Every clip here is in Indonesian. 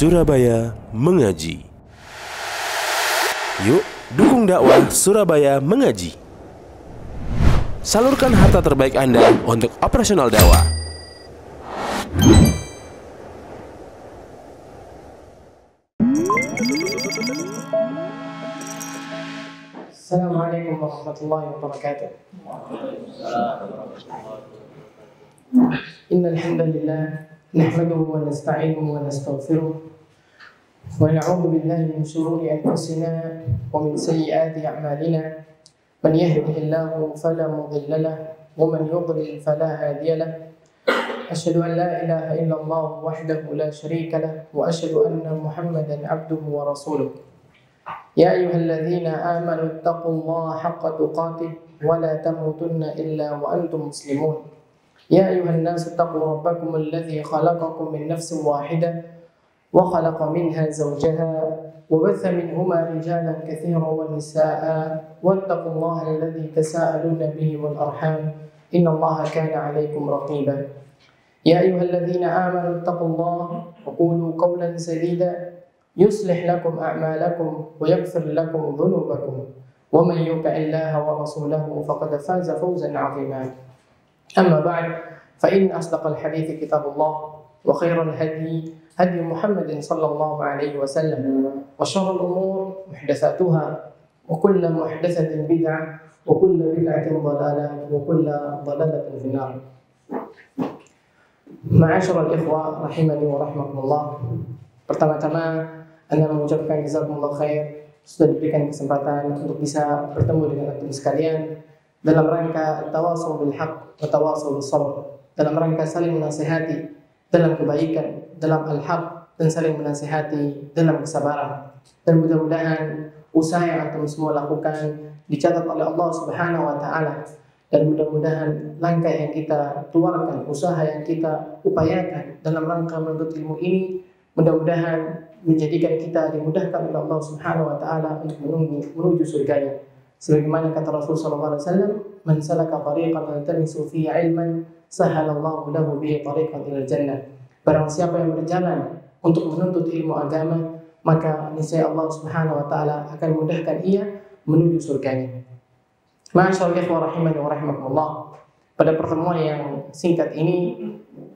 Surabaya Mengaji. Yuk, dukung dakwah Surabaya Mengaji. Salurkan harta terbaik Anda untuk operasional dakwah. Assalamualaikum warahmatullahi wabarakatuh. Innal hamdalillah nahmaduhu wa nasta'inuhu wa nastaghfiruh wa na'udzu billahi min shururi anfusina wa min sayyiati a'malina. Man yahdihillahu fala mudilla lahu wa man yudlil fala hadiya lahu. Asyhadu an la ilaha illallah wahdahu la syarika lahu wa asyhadu anna Muhammadan 'abduhu wa rasuluh. Ya ayyuhalladzina amanu taqullaha haqqa tuqatih wa la tamutunna illa wa antum muslimun. Ya ayyuhan nasu taqu rabbakum alladzi khalaqakum min nafsin wahidah wa khalaqa minha zawjaha wa batha minhuma rijalan katsiran wa nisaa'a wattaqullaha alladzi tasaaluna bihi wal arham innallaha kana 'alaykum raqiba. Ya ayyuhalladzina amanu taqullaha wa qulu qawlan sadida yuslih lakum a'malakum wa yaghfir lakum dhunubakum wa man yuti'illaha wa rasulahu faqad faza fawzan 'azima. أما بعد فإن أصدق الحديث كتاب الله وخير الهدي هدي محمد صلى الله عليه وسلم وشر الأمور محدثاتها وكل محدثة بدعة وكل بدعة ضلالة وكل ضلالة في النار. معاشر الإخوة rahimani wa rahmatullah. Pertama-tama Anda mengucapkan jazakumullah khair sudah diberikan kesempatan untuk bisa bertemu dengan antum sekalian dalam rangka tawassul bil haq wa tawassul bis sabr, dalam rangka saling menasihati dalam kebaikan, dalam al-haq, dan saling menasihati dalam kesabaran. Dan mudah-mudahan usaha yang antum semua lakukan dicatat oleh Allah Subhanahu wa taala, dan mudah-mudahan langkah yang kita keluarkan, usaha yang kita upayakan dalam rangka menuntut ilmu ini mudah-mudahan menjadikan kita dimudahkan oleh Allah Subhanahu wa taala untuk menuju surganya. Sebagaimana kata Rasulullah SAW, "Man salaka tariqan yaltamisu fihi 'ilman, sahalallahu lahu bihi tariqan ilal jannah." Barang siapa yang berjalan untuk menuntut ilmu agama, maka niscaya Allah Subhanahu wa taala akan mudahkan ia menuju surganya. Ma'asyiral ikhwah rahimani wa rahimakumullah. Pada pertemuan yang singkat ini,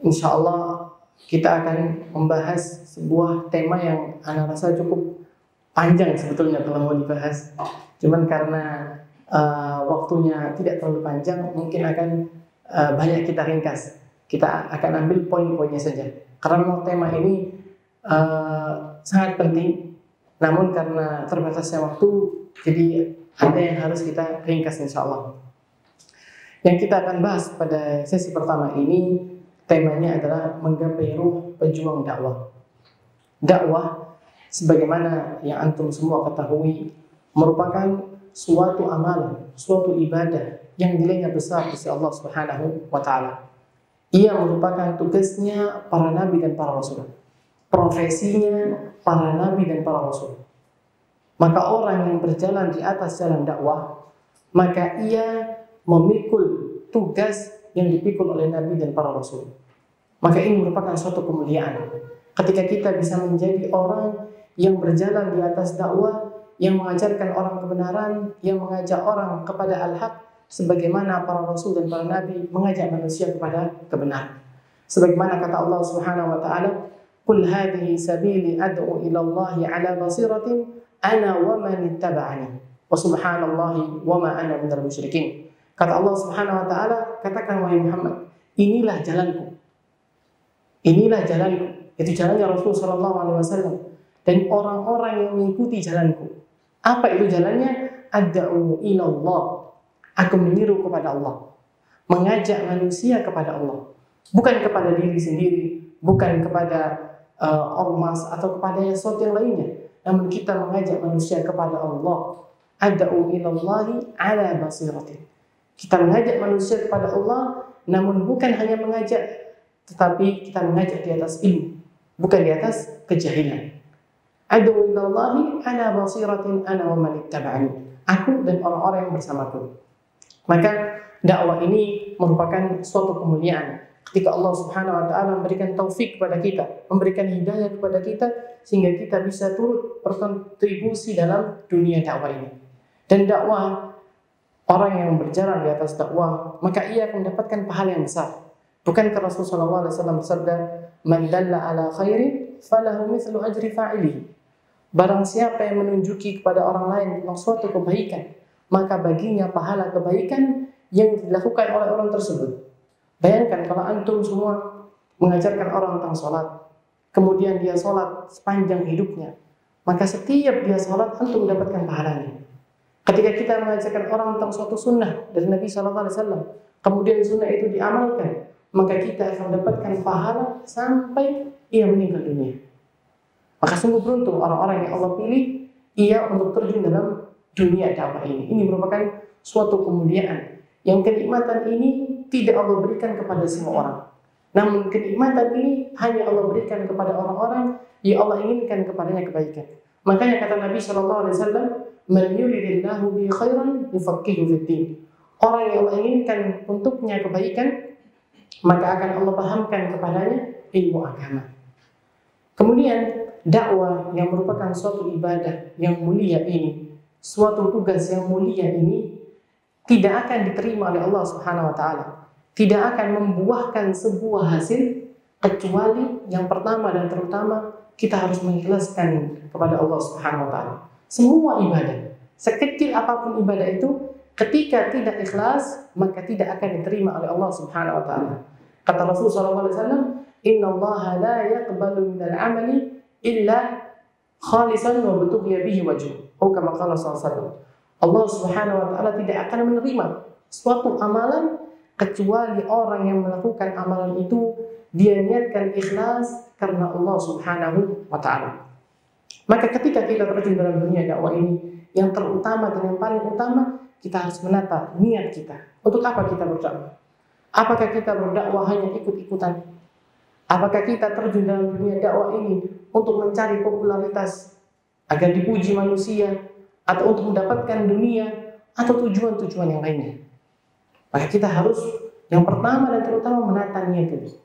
insyaallah kita akan membahas sebuah tema yang ana rasa cukup panjang sebetulnya kalau mau dibahas. Cuman karena waktunya tidak terlalu panjang, mungkin akan banyak kita ringkas. Kita akan ambil poin-poinnya saja. Karena memang tema ini sangat penting, namun karena terbatasnya waktu, jadi ada yang harus kita ringkas insyaallah. Yang kita akan bahas pada sesi pertama ini, temanya adalah menggapai ruh pejuang dakwah. Dakwah, sebagaimana yang antum semua ketahui, merupakan suatu amalan, suatu ibadah yang nilainya besar di sisi Allah Subhanahu wa taala. Ia merupakan tugasnya para nabi dan para rasul. Profesinya para nabi dan para rasul. Maka orang yang berjalan di atas jalan dakwah, maka ia memikul tugas yang dipikul oleh nabi dan para rasul. Maka ini merupakan suatu kemuliaan ketika kita bisa menjadi orang yang berjalan di atas dakwah, yang mengajarkan orang kebenaran, yang mengajak orang kepada al-haq, sebagaimana para rasul dan para nabi mengajak manusia kepada kebenaran. Sebagaimana kata Allah Subhanahu wa taala, "Qul hadhihi sabili ad'u ila Allahi 'ala basiratin ana wa man ittaba'ani wa subhanallahi wa ma ana minal musyrikin." Kata Allah Subhanahu wa taala, katakan wahai Muhammad, inilah jalanku. Inilah jalanku. Itu jalannya Rasul sallallahu alaihi wasallam dan orang-orang yang mengikuti jalanku. Apa itu jalannya? Ad'u ilallah. Aku menyeru kepada Allah. Mengajak manusia kepada Allah. Bukan kepada diri sendiri, bukan kepada ormas atau kepada sesuatu yang lainnya. Namun kita mengajak manusia kepada Allah. Ad'u ilallahi ala basiratin. Kita mengajak manusia kepada Allah, namun bukan hanya mengajak, tetapi kita mengajak di atas ilmu, bukan di atas kejahilan. Ad'u ilallahi ala basiratin ana wa man ittaba'ani. Aku dan orang-orang yang bersamaku. Maka dakwah ini merupakan suatu kemuliaan ketika Allah Subhanahu wa taala memberikan taufik kepada kita, memberikan hidayah kepada kita sehingga kita bisa turut berkontribusi dalam dunia dakwah ini. Dan dakwah, orang yang berjalan di atas dakwah, maka ia akan mendapatkan pahala yang besar. Bukankah Rasulullah SAW bersabda, "Man dalla ala khairin falahu mithlu ajri fa'ilihi." Barang siapa yang menunjuki kepada orang lain tentang suatu kebaikan, maka baginya pahala kebaikan yang dilakukan oleh orang tersebut. Bayangkan kalau antum semua mengajarkan orang tentang sholat, kemudian dia sholat sepanjang hidupnya, maka setiap dia sholat antum mendapatkan pahalanya. Ketika kita mengajarkan orang tentang suatu sunnah dari Nabi SAW, kemudian sunnah itu diamalkan, maka kita akan mendapatkan pahala sampai ia meninggal dunia. Maka sungguh beruntung orang-orang yang Allah pilih ia untuk terjun dalam dunia dakwah ini. Ini merupakan suatu kemuliaan yang kenikmatan ini tidak Allah berikan kepada semua orang. Namun kenikmatan ini hanya Allah berikan kepada orang-orang yang Allah inginkan kepadanya kebaikan. Makanya kata Nabi SAW, "Man yuridillahu bi khairan yufaqihu fiddin." Orang yang Allah inginkan untuknya kebaikan, maka akan Allah pahamkan kepadanya ilmu agama. Kemudian dakwah yang merupakan suatu ibadah yang mulia ini, suatu tugas yang mulia ini tidak akan diterima oleh Allah Subhanahu wa taala. Tidak akan membuahkan sebuah hasil kecuali yang pertama dan terutama kita harus mengikhlaskan kepada Allah Subhanahu wa taala. Semua ibadah, sekecil apapun ibadah itu, ketika tidak ikhlas, maka tidak akan diterima oleh Allah Subhanahu wa taala. Kata Rasulullah SAW, "Innallaha la yaqbalu minal amali illa khalisan wa butughiya bihi wajhu." Kama qala SAW. Allah Subhanahu wa taala tidak akan menerima suatu amalan kecuali orang yang melakukan amalan itu dia niatkan ikhlas karena Allah Subhanahu wa taala. Maka ketika kita terjun dalam dunia dakwah ini, yang terutama dan yang paling utama, kita harus menata niat kita. Untuk apa kita berdakwah? Apakah kita berdakwah hanya ikut-ikutan? Apakah kita terjun dalam dunia dakwah ini untuk mencari popularitas agar dipuji manusia, atau untuk mendapatkan dunia, atau tujuan-tujuan yang lainnya? Maka kita harus yang pertama dan terutama menata niat itu.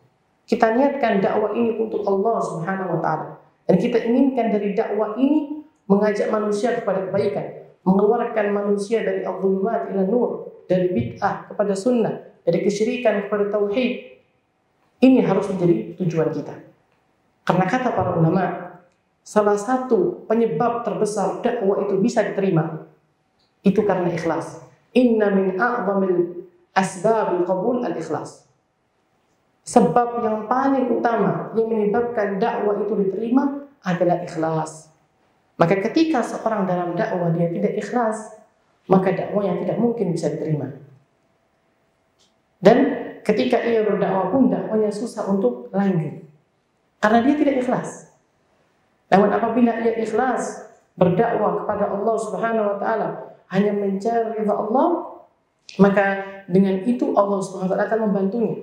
Kita niatkan dakwah ini untuk Allah Subhanahu wa taala. Dan kita inginkan dari dakwah ini mengajak manusia kepada kebaikan, mengeluarkan manusia dari adh-dhulumat ila nur, dari bid'ah kepada sunnah, dari kesyirikan kepada tauhid. Ini harus menjadi tujuan kita. Karena kata para ulama, salah satu penyebab terbesar dakwah itu bisa diterima itu karena ikhlas. Inna min a'zamil asbabil qabul al-ikhlas. Sebab yang paling utama yang menyebabkan dakwah itu diterima adalah ikhlas. Maka ketika seorang dalam dakwah dia tidak ikhlas, maka dakwahnya tidak mungkin bisa diterima. Dan ketika ia berdakwah pun dakwahnya susah untuk langgeng karena dia tidak ikhlas. Namun apabila ia ikhlas berdakwah kepada Allah Subhanahu wa taala, hanya mencari ridha Allah, maka dengan itu Allah Subhanahu wa taala akan membantunya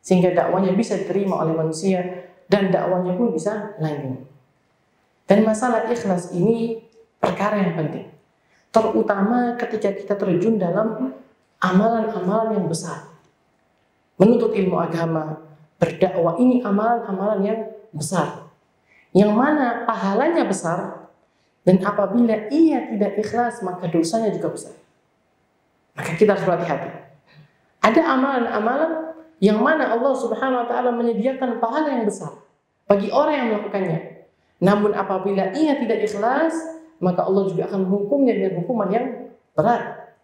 sehingga dakwahnya bisa diterima oleh manusia dan dakwahnya pun bisa langgeng. Dan masalah ikhlas ini perkara yang penting, terutama ketika kita terjun dalam amalan-amalan yang besar. Menuntut ilmu agama, berdakwah, ini amalan-amalan yang besar, yang mana pahalanya besar, dan apabila ia tidak ikhlas maka dosanya juga besar. Maka kita harus berhati-hati. Ada amalan-amalan yang mana Allah Subhanahu wa taala menyediakan pahala yang besar bagi orang yang melakukannya. Namun apabila ia tidak ikhlas, maka Allah juga akan menghukumnya dengan hukuman yang berat.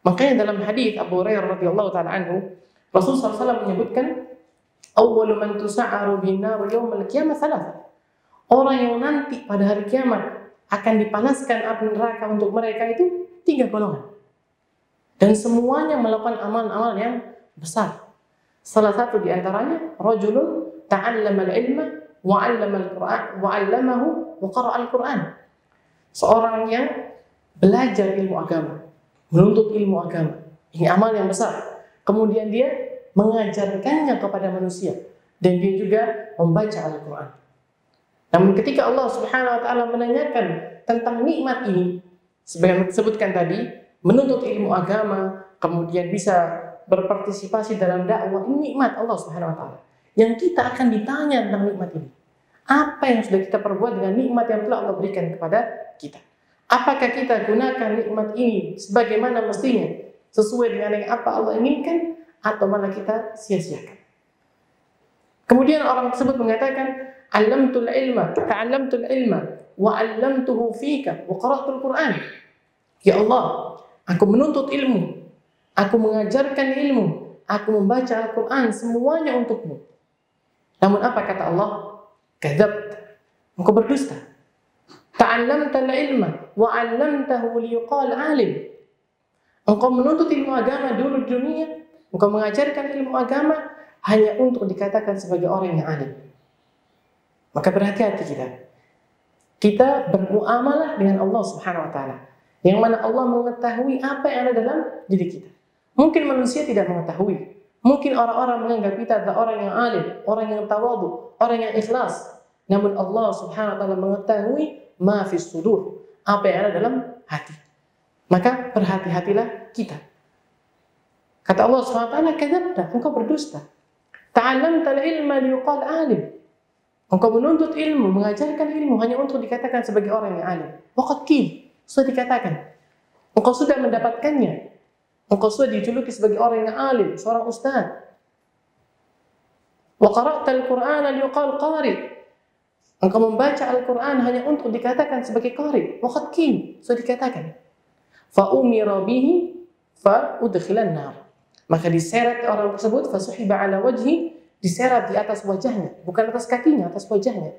Makanya dalam hadis Abu Hurairah radhiyallahu taala anhu, Rasulullah SAW menyebutkan, "Awwalu man tusa'aru bin-nar yaumil qiyamah thalatha." Orang yang nanti pada hari kiamat akan dipanaskan api neraka untuk mereka itu 3 golongan. Dan semuanya melakukan amalan-amalan yang besar. Salah satu di antaranya, rajulun ta'allama al-ilma wa 'allama al-Qur'an wa 'allamahu wa qara'a al-Qur'an. Seorang yang belajar ilmu agama, menuntut ilmu agama. Ini amal yang besar. Kemudian dia mengajarkannya kepada manusia dan dia juga membaca Al-Qur'an. Namun ketika Allah Subhanahu wa taala menanyakan tentang nikmat ini, sebagai disebutkan tadi, menuntut ilmu agama, kemudian bisa berpartisipasi dalam dakwah ini nikmat Allah Subhanahu wa taala. Yang kita akan ditanya tentang nikmat ini. Apa yang sudah kita perbuat dengan nikmat yang telah Allah berikan kepada kita? Apakah kita gunakan nikmat ini sebagaimana mestinya, sesuai dengan yang apa Allah inginkan, atau malah kita sia-siakan? Kemudian orang tersebut mengatakan, "'Allamtul ilma, ta'allamtul ilma, wa 'allamtuhu fika, wa qara'tul Qur'an." Ya Allah, aku menuntut ilmu, aku mengajarkan ilmu, aku membaca Al-Quran, semuanya untukmu. Namun apa kata Allah? Kadzabta, engkau berdusta. Ta'allamtal ilma wa 'allamtahu liyuqal 'alim. Engkau menuntut ilmu agama dulu di dunia, engkau mengajarkan ilmu agama hanya untuk dikatakan sebagai orang yang alim. Maka berhati-hati kita. Kita bermuamalah dengan Allah Subhanahu wa taala, yang mana Allah mengetahui apa yang ada dalam diri kita. Mungkin manusia tidak mengetahui. Mungkin orang-orang menganggap kita adalah orang yang alim, orang yang tawadhu, orang yang ikhlas. Namun Allah Subhanahu wa taala mengetahui ma fis sudur, apa yang ada dalam hati. Maka berhati-hatilah kita. Kata Allah Subhanahu wa taala, "Kadzabta, engkau berdusta. Ta'allamtal ilma liyuqal 'alim." Engkau menuntut ilmu, mengajarkan ilmu hanya untuk dikatakan sebagai orang yang alim. Waqad qil, sudah dikatakan. Engkau sudah mendapatkannya. Engkau sudah dijuluki sebagai orang yang alim, seorang ustaz. Wa qara'tal Qur'ana liyuqal qari. Engkau membaca Al-Qur'an hanya untuk dikatakan sebagai qari. Waqad qil, sudah dikatakan. Fa umira bihi fa udkhilan nar. Maka diseret orang tersebut, fa suhiba ala wajhi, diseret di atas wajahnya, bukan atas kakinya, atas wajahnya.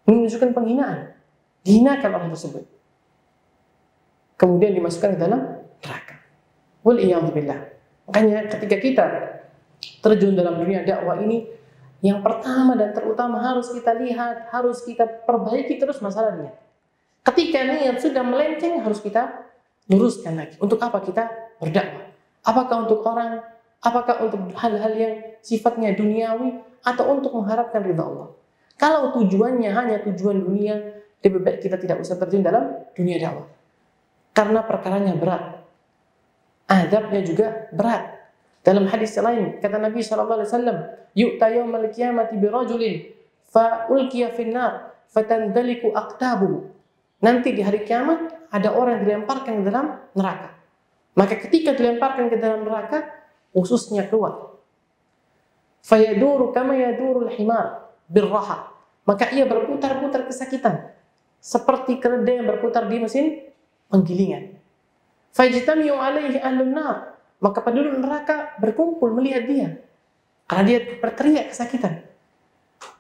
Menunjukkan penghinaan. Dihinakan orang tersebut. Kemudian dimasukkan ke dalam neraka. Wal'iyadzubillah. Makanya ketika kita terjun dalam dunia dakwah ini, yang pertama dan terutama harus kita lihat, harus kita perbaiki terus masalahnya. Ketika niat sudah melenceng, harus kita luruskan lagi. Untuk apa kita berdakwah? Apakah untuk orang? Apakah untuk hal-hal yang sifatnya duniawi? Atau untuk mengharapkan ridha Allah? Kalau tujuannya hanya tujuan dunia, lebih baik kita tidak usah terjun dalam dunia dakwah. Karena perkaranya berat. Adabnya juga berat. Dalam hadis lain kata Nabi SAW, "Yu'ta yaumal qiyamati birajulin fa ulqiya finnar fatandaliku aqtabuhu." Nanti di hari kiamat ada orang dilemparkan ke dalam neraka. Maka ketika dilemparkan ke dalam neraka, ususnya keluar. Fayaduru kama yadurul himar birraha. Maka ia berputar-putar kesakitan seperti keledai yang berputar di mesin penggilingan. Fajtamiu alaihi ahlun nar. Maka penduduk neraka berkumpul melihat dia karena dia berteriak kesakitan.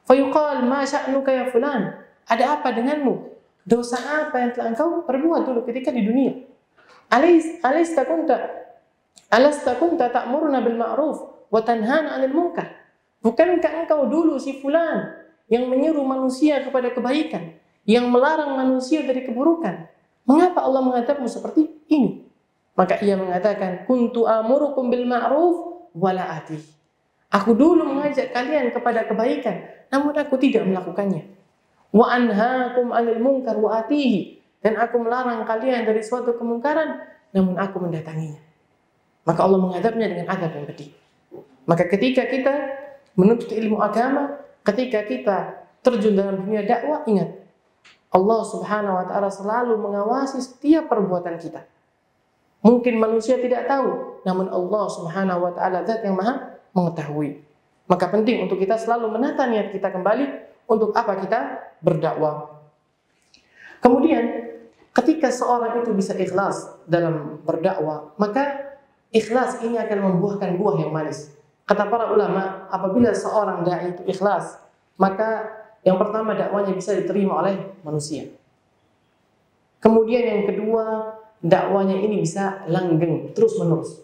Fayuqal ma sya'nuka ya fulan? Ada apa denganmu? Dosa apa yang telah engkau perbuat dulu ketika di dunia? Alasta kunta ta'muruna bil ma'ruf wa tanhana 'anil munkar? Bukankah engkau dulu si fulan yang menyeru manusia kepada kebaikan, yang melarang manusia dari keburukan? Mengapa Allah mengatakanmu seperti ini? Maka ia mengatakan, kuntu amurukum bil ma'ruf wala ati. Aku dulu mengajak kalian kepada kebaikan, namun aku tidak melakukannya. Wa anhaakum 'anil munkar wa atihi. Dan aku melarang kalian dari suatu kemungkaran, namun aku mendatanginya. Maka Allah menghadapnya dengan adab yang pedih. Maka ketika kita menuntut ilmu agama, ketika kita terjun dalam dunia dakwah, ingat, Allah Subhanahu wa taala selalu mengawasi setiap perbuatan kita. Mungkin manusia tidak tahu, namun Allah Subhanahu wa taala zat yang Maha mengetahui. Maka penting untuk kita selalu menata niat kita kembali untuk apa kita berdakwah. Kemudian ketika seorang itu bisa ikhlas dalam berdakwah, maka ikhlas ini akan membuahkan buah yang manis. Kata para ulama, apabila seorang dai itu ikhlas, maka yang pertama dakwanya bisa diterima oleh manusia. Kemudian yang kedua, dakwanya ini bisa langgeng terus menerus.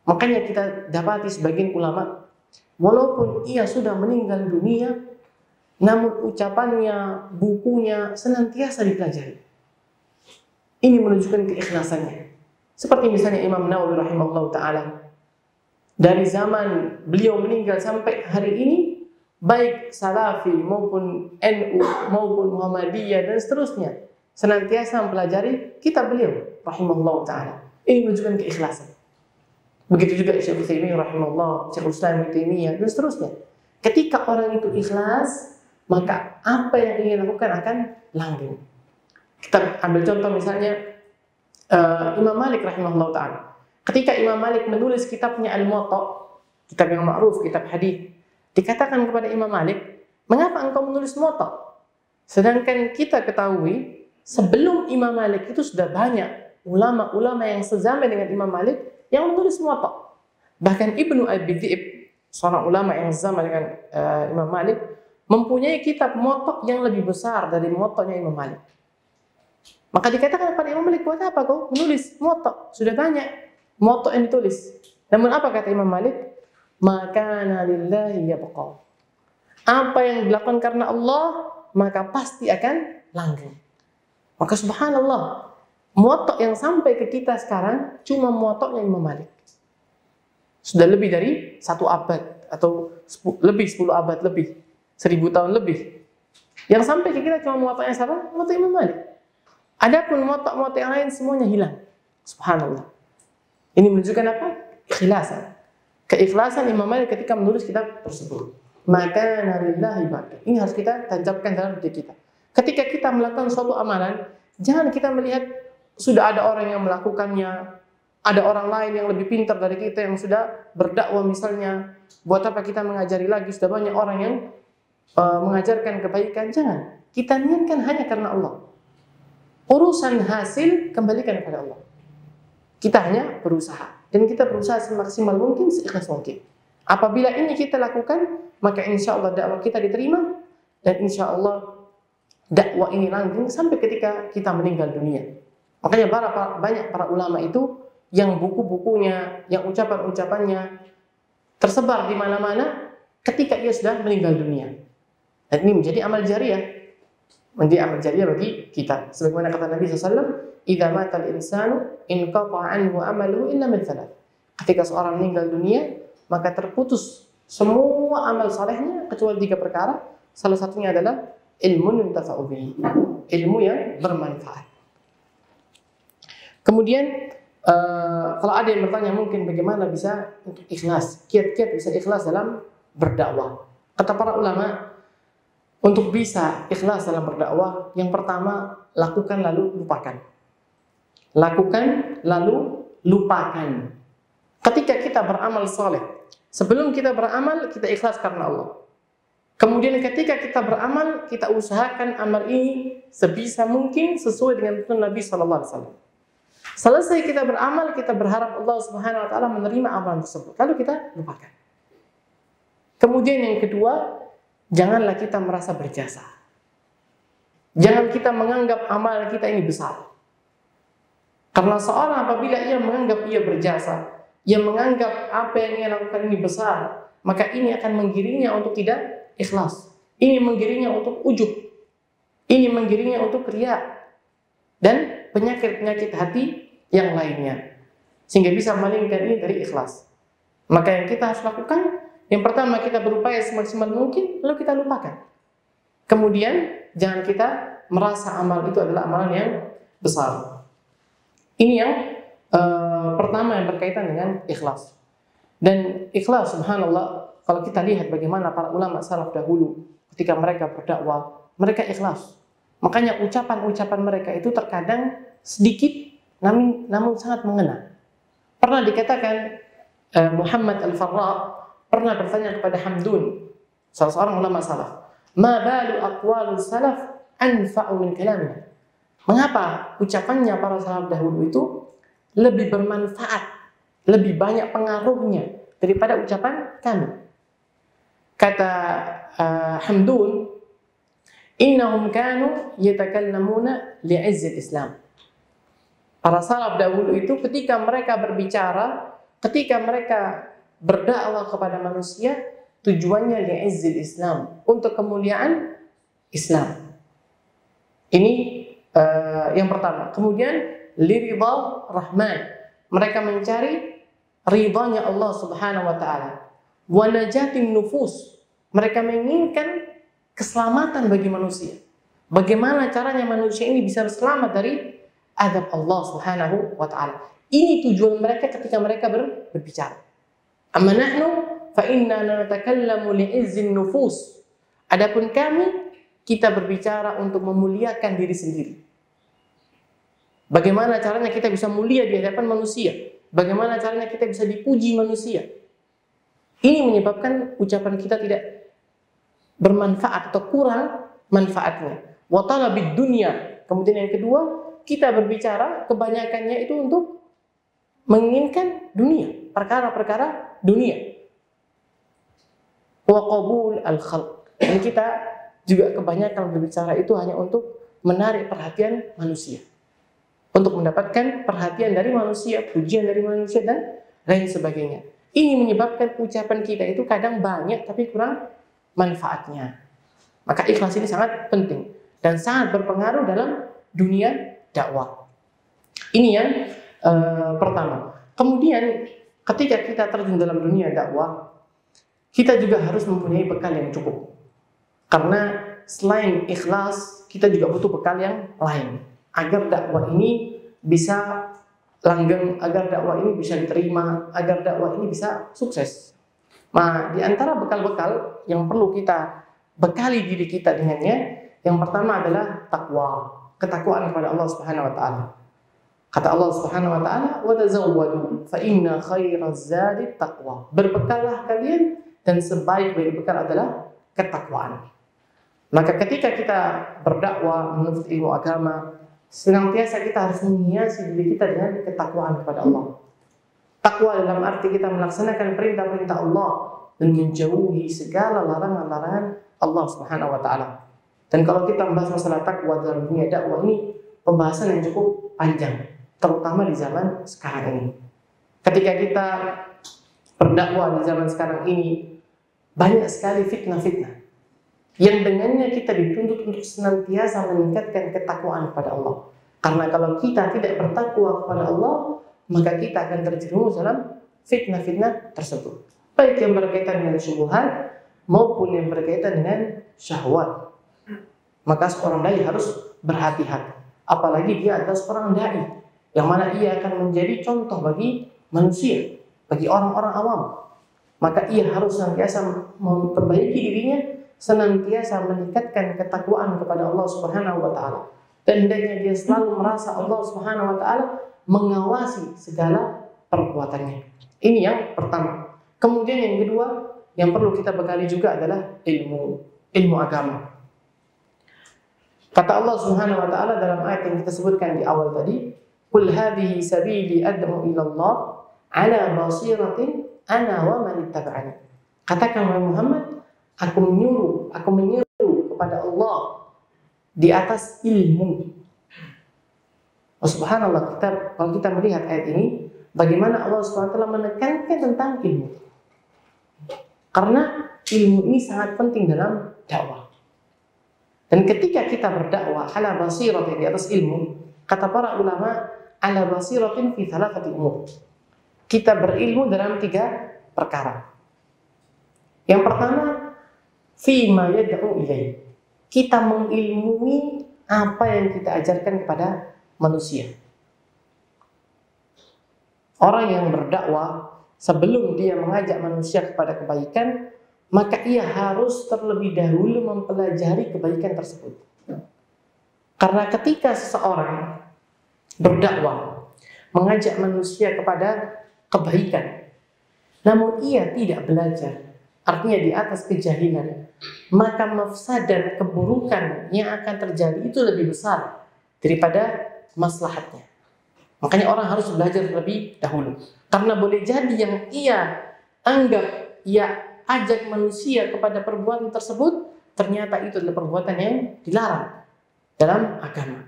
Makanya kita dapati sebagian ulama, walaupun ia sudah meninggal dunia, namun ucapannya, bukunya senantiasa dipelajari. Ini menunjukkan keikhlasannya. Seperti misalnya Imam Nawawi rahimahullah ta'ala, dari zaman beliau meninggal sampai hari ini, baik Salafi maupun NU maupun Muhammadiyah dan seterusnya senantiasa mempelajari kitab beliau rahimahullah ta'ala. Ini menunjukkan keikhlasan. Begitu juga Syekh Utsaimin rahimahullah, Syekh Islam Ibnu Taimiyah dan seterusnya. Ketika orang itu ikhlas, maka apa yang ingin lakukan akan langgeng. Kita ambil contoh misalnya Imam Malik rahimahullah taala. Ketika Imam Malik menulis kitabnya Al-Muwatta, kitab yang ma'ruf, kitab hadis, dikatakan kepada Imam Malik, "Mengapa engkau menulis Muwatta?" Sedangkan kita ketahui sebelum Imam Malik itu sudah banyak ulama-ulama yang sezaman dengan Imam Malik yang menulis Muwatta. Bahkan Ibnu Abi Dhi'b, seorang ulama yang sama dengan Imam Malik, mempunyai kitab Muwatta yang lebih besar dari Muwattanya Imam Malik. Maka dikatakan kepada Imam Malik, "Buat apa kau menulis Muwatta? Sudah banyak Muwatta yang ditulis." Namun apa kata Imam Malik? "Makana lillahi yabqa." Apa yang dilakukan karena Allah, maka pasti akan langgeng. Maka subhanallah, Muwatta yang sampai ke kita sekarang cuma Muwattanya Imam Malik. Sudah lebih dari 1 abad atau lebih 10 abad lebih, 1000 tahun lebih. Yang sampai ke kita cuma Muwattanya siapa? Muwatta Imam Malik. Adapun Muwatta yang lain semuanya hilang. Subhanallah. Ini menunjukkan apa? Ikhlasan. Keikhlasan Imam Malik ketika menulis kitab tersebut. Maka nalillahi baqi. Ini harus kita tancapkan dalam diri kita. Ketika kita melakukan suatu amalan, jangan kita melihat sudah ada orang yang melakukannya, ada orang lain yang lebih pintar dari kita yang sudah berdakwah misalnya. Buat apa kita mengajari lagi? Sudah banyak orang yang mengajarkan kebaikan. Jangan. Kita niatkan hanya karena Allah. Urusan hasil kembalikan kepada Allah. Kita hanya berusaha. Dan kita berusaha semaksimal mungkin, seikhlas mungkin. Apabila ini kita lakukan, maka insya Allah dakwah kita diterima. Dan insya Allah dakwah ini langgeng sampai ketika kita meninggal dunia. Makanya banyak para ulama itu yang buku-bukunya, yang ucapan-ucapannya tersebar di mana-mana ketika ia sudah meninggal dunia. Dan ini menjadi amal jariah. Menjadi amal jariah bagi kita. Sebagaimana kata Nabi SAW, "Idza matal insanu inqata'a anhu amaluhu illa min thalath." Ketika seorang meninggal dunia, maka terputus semua amal salehnya kecuali 3 perkara. Salah satunya adalah ilmu yuntafa'u bihi, ilmu yang bermanfaat. Kemudian kalau ada yang bertanya mungkin bagaimana bisa untuk ikhlas, kiat-kiat bisa ikhlas dalam berdakwah. Kata para ulama, untuk bisa ikhlas dalam berdakwah, yang pertama lakukan lalu lupakan. Lakukan lalu lupakan. Ketika kita beramal saleh, sebelum kita beramal kita ikhlas karena Allah. Kemudian ketika kita beramal, kita usahakan amal ini sebisa mungkin sesuai dengan tuntunan Nabi sallallahu alaihi wasallam. Selesai kita beramal, kita berharap Allah Subhanahu wa taala menerima amalan tersebut. Lalu kita lupakan. Kemudian yang kedua, janganlah kita merasa berjasa. Jangan kita menganggap amal kita ini besar. Karena seorang apabila ia menganggap ia berjasa, ia menganggap apa yang ia lakukan ini besar, maka ini akan menggiringnya untuk tidak ikhlas. Ini menggiringnya untuk ujub. Ini menggiringnya untuk riya. Dan penyakit-penyakit hati yang lainnya. Sehingga bisa memalingkan ini dari ikhlas. Maka yang kita harus lakukan, yang pertama kita berupaya semaksimal mungkin, lalu kita lupakan. Kemudian jangan kita merasa amal itu adalah amalan yang besar. Ini yang pertama yang berkaitan dengan ikhlas. Dan ikhlas, subhanallah, kalau kita lihat bagaimana para ulama salaf dahulu ketika mereka berdakwah, mereka ikhlas. Makanya ucapan-ucapan mereka itu terkadang sedikit namun sangat mengena. Pernah dikatakan Muhammad Al-Farra pernah bertanya kepada Hamdun, salah seorang ulama salaf, "Ma balu aqwalul salaf anfa'u min kalamina?" Mengapa ucapannya para salaf dahulu itu lebih bermanfaat, lebih banyak pengaruhnya daripada ucapan kami? Kata Hamdun, "Innahum kanu yatakallamuna li'izzil Islam." Para salaf dahulu itu ketika mereka berbicara, ketika mereka berdakwah kepada manusia, tujuannya li'izzil Islam, untuk kemuliaan Islam. Ini yang pertama. Kemudian liridha rahman, mereka mencari ridhanya Allah Subhanahu wa taala. Wa najatin nufus, mereka menginginkan keselamatan bagi manusia. Bagaimana caranya manusia ini bisa selamat dari adab Allah Subhanahu wa taala? Ini tujuan mereka ketika mereka berbicara. Amma nahnu fa inna natakallamu li'izzin nufus. Adapun kami, kita berbicara untuk memuliakan diri sendiri. Bagaimana caranya kita bisa mulia di hadapan manusia? Bagaimana caranya kita bisa dipuji manusia? Ini menyebabkan ucapan kita tidak bermanfaat atau kurang manfaatnya. Wa talabid dunya. Kemudian yang kedua, kita berbicara kebanyakannya itu untuk menginginkan dunia, perkara-perkara dunia. Wa qabul al-khalq. Dan kita juga kebanyakan berbicara itu hanya untuk menarik perhatian manusia. Untuk mendapatkan perhatian dari manusia, pujian dari manusia dan lain sebagainya. Ini menyebabkan ucapan kita itu kadang banyak tapi kurang manfaatnya. Maka ikhlas ini sangat penting dan sangat berpengaruh dalam dunia dakwah. Ini yang pertama. Kemudian ketika kita terjun dalam dunia dakwah, kita juga harus mempunyai bekal yang cukup. Karena selain ikhlas, kita juga butuh bekal yang lain agar dakwah ini bisa langgeng, agar dakwah ini bisa diterima, agar dakwah ini bisa sukses. Nah, di antara bekal-bekal yang perlu kita bekali diri kita dengannya, yang pertama adalah takwa, ketakwaan kepada Allah Subhanahu wa taala. Kata Allah Subhanahu wa taala, "Wa tazawwadu fa inna khairaz zadi taqwa." Berbekallah kalian dan sebaik-baik bekal adalah ketakwaan. Maka ketika kita berdakwah menuntut ilmu agama, senantiasa kita harus menghiasi diri kita dengan ketakwaan kepada Allah. Takwa dalam arti kita melaksanakan perintah-perintah Allah dan menjauhi segala larangan-larangan Allah Subhanahu wa taala. Dan kalau kita membahas masalah takwa dalam dunia dakwah ini, pembahasan yang cukup panjang, terutama di zaman sekarang ini. Ketika kita berdakwah di zaman sekarang ini, banyak sekali fitnah-fitnah yang dengannya kita dituntut untuk senantiasa meningkatkan ketakwaan kepada Allah. Karena kalau kita tidak bertakwa kepada Allah, maka kita akan terjerumus dalam fitnah-fitnah tersebut. Baik yang berkaitan dengan syubhat maupun yang berkaitan dengan syahwat. Maka seorang dai harus berhati-hati. Apalagi dia adalah seorang dai, yang mana ia akan menjadi contoh bagi manusia, bagi orang-orang awam. Maka ia harus senantiasa memperbaiki dirinya, senantiasa meningkatkan ketakwaan kepada Allah Subhanahu wa taala. Dan hendaknya dia selalu merasa Allah Subhanahu wa taala mengawasi segala perbuatannya. Ini yang pertama. Kemudian yang kedua, yang perlu kita bekali juga adalah ilmu agama. Kata Allah Subhanahu wa taala dalam ayat yang kita sebutkan di awal tadi, "Qul hadhihi sabili ad'u ila Allah 'ala basiratin ana wa man ittaba'ani." Katakan wahai Muhammad, aku menyeru kepada Allah di atas ilmu. Oh, subhanallah, kalau kita melihat ayat ini, bagaimana Allah SWT menekankan tentang ilmu. Karena ilmu ini sangat penting dalam dakwah. Dan ketika kita berdakwah ala basiratin, di atas ilmu, kata para ulama, ala basiratin fi thalathati umur. Kita berilmu dalam 3 perkara. Yang pertama, fima yad'u ilaih. Kita mengilmui apa yang kita ajarkan kepada manusia. Orang yang berdakwah, sebelum dia mengajak manusia kepada kebaikan, maka ia harus terlebih dahulu mempelajari kebaikan tersebut. Karena ketika seseorang berdakwah, mengajak manusia kepada kebaikan, namun ia tidak belajar, artinya di atas kejahilan, maka mafsadat, keburukan yang akan terjadi itu lebih besar daripada maslahatnya. Makanya orang harus belajar terlebih dahulu. Karena boleh jadi yang ia anggap, ia ajak manusia kepada perbuatan tersebut, ternyata itu adalah perbuatan yang dilarang dalam agama.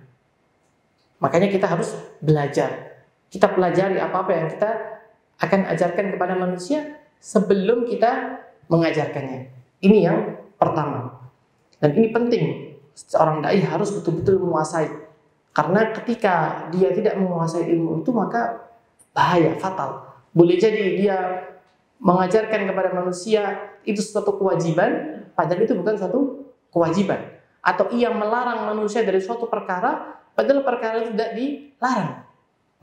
Makanya kita harus belajar. Kita pelajari apa-apa yang kita akan ajarkan kepada manusia sebelum kita mengajarkannya. Ini yang pertama. Dan ini penting. Seorang dai harus betul-betul menguasai. Karena ketika dia tidak menguasai ilmu itu, maka bahaya, fatal. Boleh jadi dia mengajarkan kepada manusia itu suatu kewajiban, padahal itu bukan suatu kewajiban. Atau ia melarang manusia dari suatu perkara, padahal perkara itu tidak dilarang.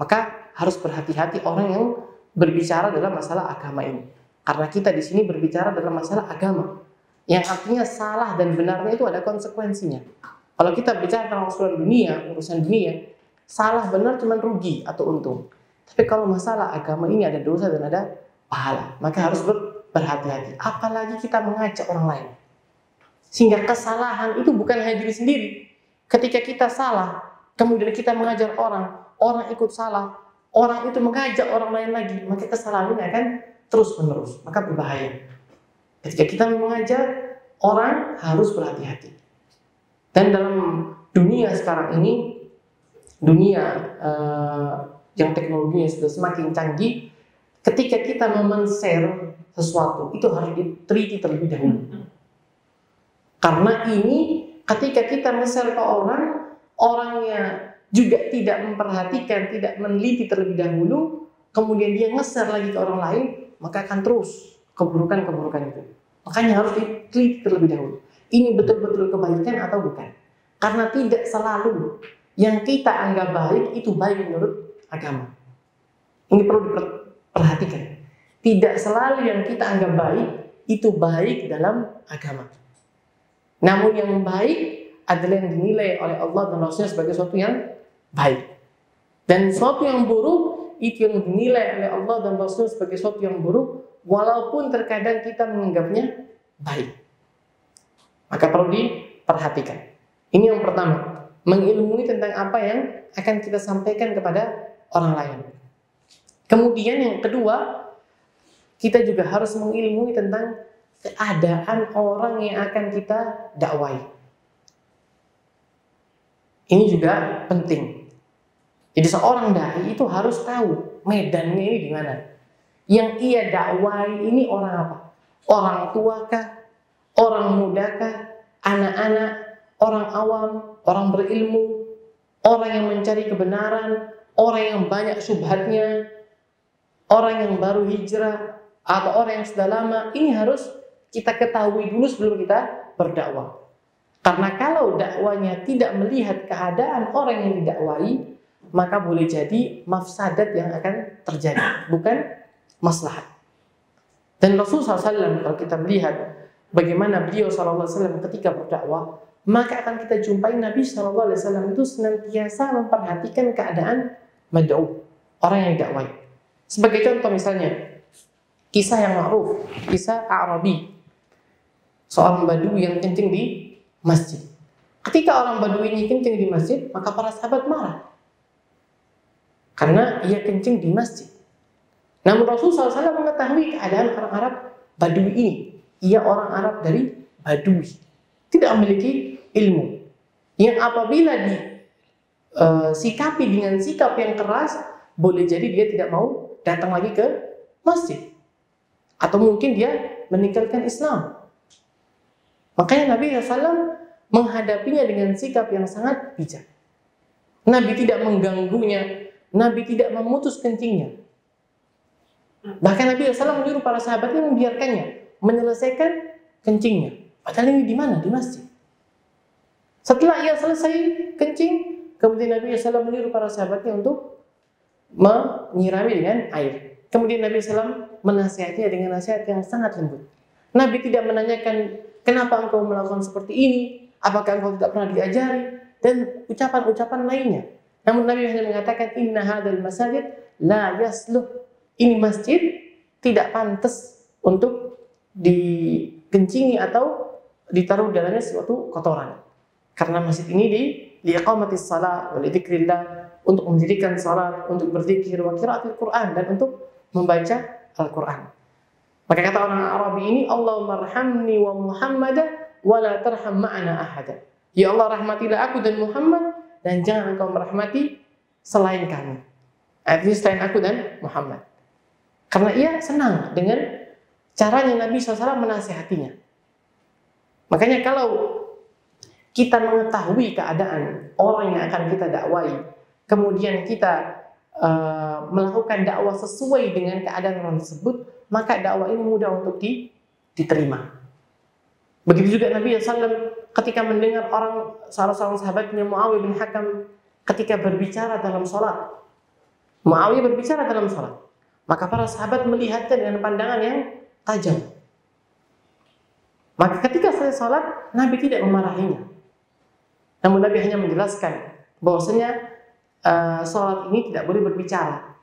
Maka harus berhati-hati orang yang berbicara dalam masalah agama ini. Karena kita di sini berbicara dalam masalah agama, yang artinya salah dan benarnya itu ada konsekuensinya. Kalau kita bicara tentang urusan dunia, salah benar cuma rugi atau untung. Tapi kalau masalah agama ini ada dosa dan ada pahala, maka harus berhati-hati. Apalagi kita mengajak orang lain. Sehingga kesalahan itu bukan hanya diri sendiri. Ketika kita salah, kemudian kita mengajar orang ikut salah, orang itu mengajak orang lain lagi, maka kesalahan ini akan terus menerus, maka berbahaya. Ketika kita mengajar, orang harus berhati-hati. Dan dalam dunia sekarang ini, dunia yang teknologinya sudah semakin canggih, ketika kita men-share sesuatu, itu harus diteliti terlebih dahulu. Karena ini, ketika kita men-share ke orang, orangnya juga tidak memperhatikan, tidak meneliti terlebih dahulu, kemudian dia nge-share lagi ke orang lain, maka akan terus keburukan-keburukan itu. Makanya harus diteliti terlebih dahulu. Ini betul-betul kebaikan atau bukan? Karena tidak selalu yang kita anggap baik itu baik menurut agama. Ini perlu diperhatikan. Tidak selalu yang kita anggap baik itu baik dalam agama. Namun yang baik adalah yang dinilai oleh Allah dan Rasulnya sebagai sesuatu yang baik. Dan sesuatu yang buruk itu yang dinilai oleh Allah dan Rasulnya sebagai sesuatu yang buruk, walaupun terkadang kita menganggapnya baik. Maka perlu diperhatikan. Ini yang pertama, mengilmui tentang apa yang akan kita sampaikan kepada orang lain. Kemudian yang kedua, kita juga harus mengilmui tentang keadaan orang yang akan kita dakwai. Ini juga penting. Jadi seorang dai itu harus tahu medannya ini di mana. Yang ia dakwai ini orang apa? Orang tua kah? Orang muda kah? Anak-anak? Orang awam? Orang berilmu? Orang yang mencari kebenaran? Orang yang banyak syubhatnya? Orang yang baru hijrah? Atau orang yang sudah lama? Ini harus kita ketahui dulu sebelum kita berdakwah. Karena kalau dakwanya tidak melihat keadaan orang yang didakwai, maka boleh jadi mafsadat yang akan terjadi, bukan maslahat. Dan Rasulullah SAW, kalau kita melihat bagaimana beliau SAW ketika berdakwah, maka akan kita jumpai Nabi SAW itu senantiasa memperhatikan keadaan mad'u, orang yang didakwai. Sebagai contoh misalnya, kisah yang ma'ruf, kisah A'rabi, seorang Badui yang kencing di masjid. Ketika orang Badui ini kencing di masjid, maka para sahabat marah. Karena ia kencing di masjid. Namun Rasulullah SAW mengetahui keadaan orang Arab Badui ini. Ia orang Arab dari Badui. Tidak memiliki ilmu. Yang apabila disikapi dengan sikap yang keras, boleh jadi dia tidak mau datang lagi ke masjid. Atau mungkin dia meninggalkan Islam. Makanya Nabi SAW menghadapinya dengan sikap yang sangat bijak. Nabi tidak mengganggunya, Nabi tidak memutus kencingnya. Bahkan Nabi SAW menyuruh para sahabatnya membiarkannya menyelesaikan kencingnya. Padahal ini di mana? Di masjid. Setelah ia selesai kencing, kemudian Nabi SAW menyuruh para sahabatnya untuk menyirami dengan air. Kemudian Nabi SAW menasihatinya dengan nasihat yang sangat lembut. Nabi tidak menanyakan, kenapa engkau melakukan seperti ini? Apakah engkau tidak pernah diajari? Dan ucapan-ucapan lainnya. Namun Nabi hanya mengatakan, inna hadal masajid la yasluh. Ini masjid tidak pantas untuk dikencingi atau ditaruh dalamnya sesuatu kotoran. Karena masjid ini liiqamatis shalah wa lidzikrillah, untuk mendirikan salat, untuk berzikir, wa qiraatil Qur'an, dan untuk membaca Al-Qur'an. Maka kata orang Arabi ini, Allahumma arhamni wa Muhammadan wa la tarham ma'ana ahada. Ya Allah, rahmatilah aku dan Muhammad, dan jangan engkau merahmati selain kami. Artinya selain aku dan Muhammad. Karena ia senang dengan caranya Nabi SAW menasihatinya. Makanya kalau kita mengetahui keadaan orang yang akan kita dakwai, kemudian kita melakukan dakwah sesuai dengan keadaan orang tersebut, maka dakwah ini mudah untuk diterima. Begitu juga Nabi SAW ketika mendengar salah seorang sahabatnya Muawiyah bin Hakam ketika berbicara dalam sholat, Muawiyah berbicara dalam salat. Maka para sahabat melihatnya dengan pandangan yang tajam. Maka ketika selesai salat, Nabi tidak memarahinya. Namun Nabi hanya menjelaskan bahwasanya salat ini tidak boleh berbicara.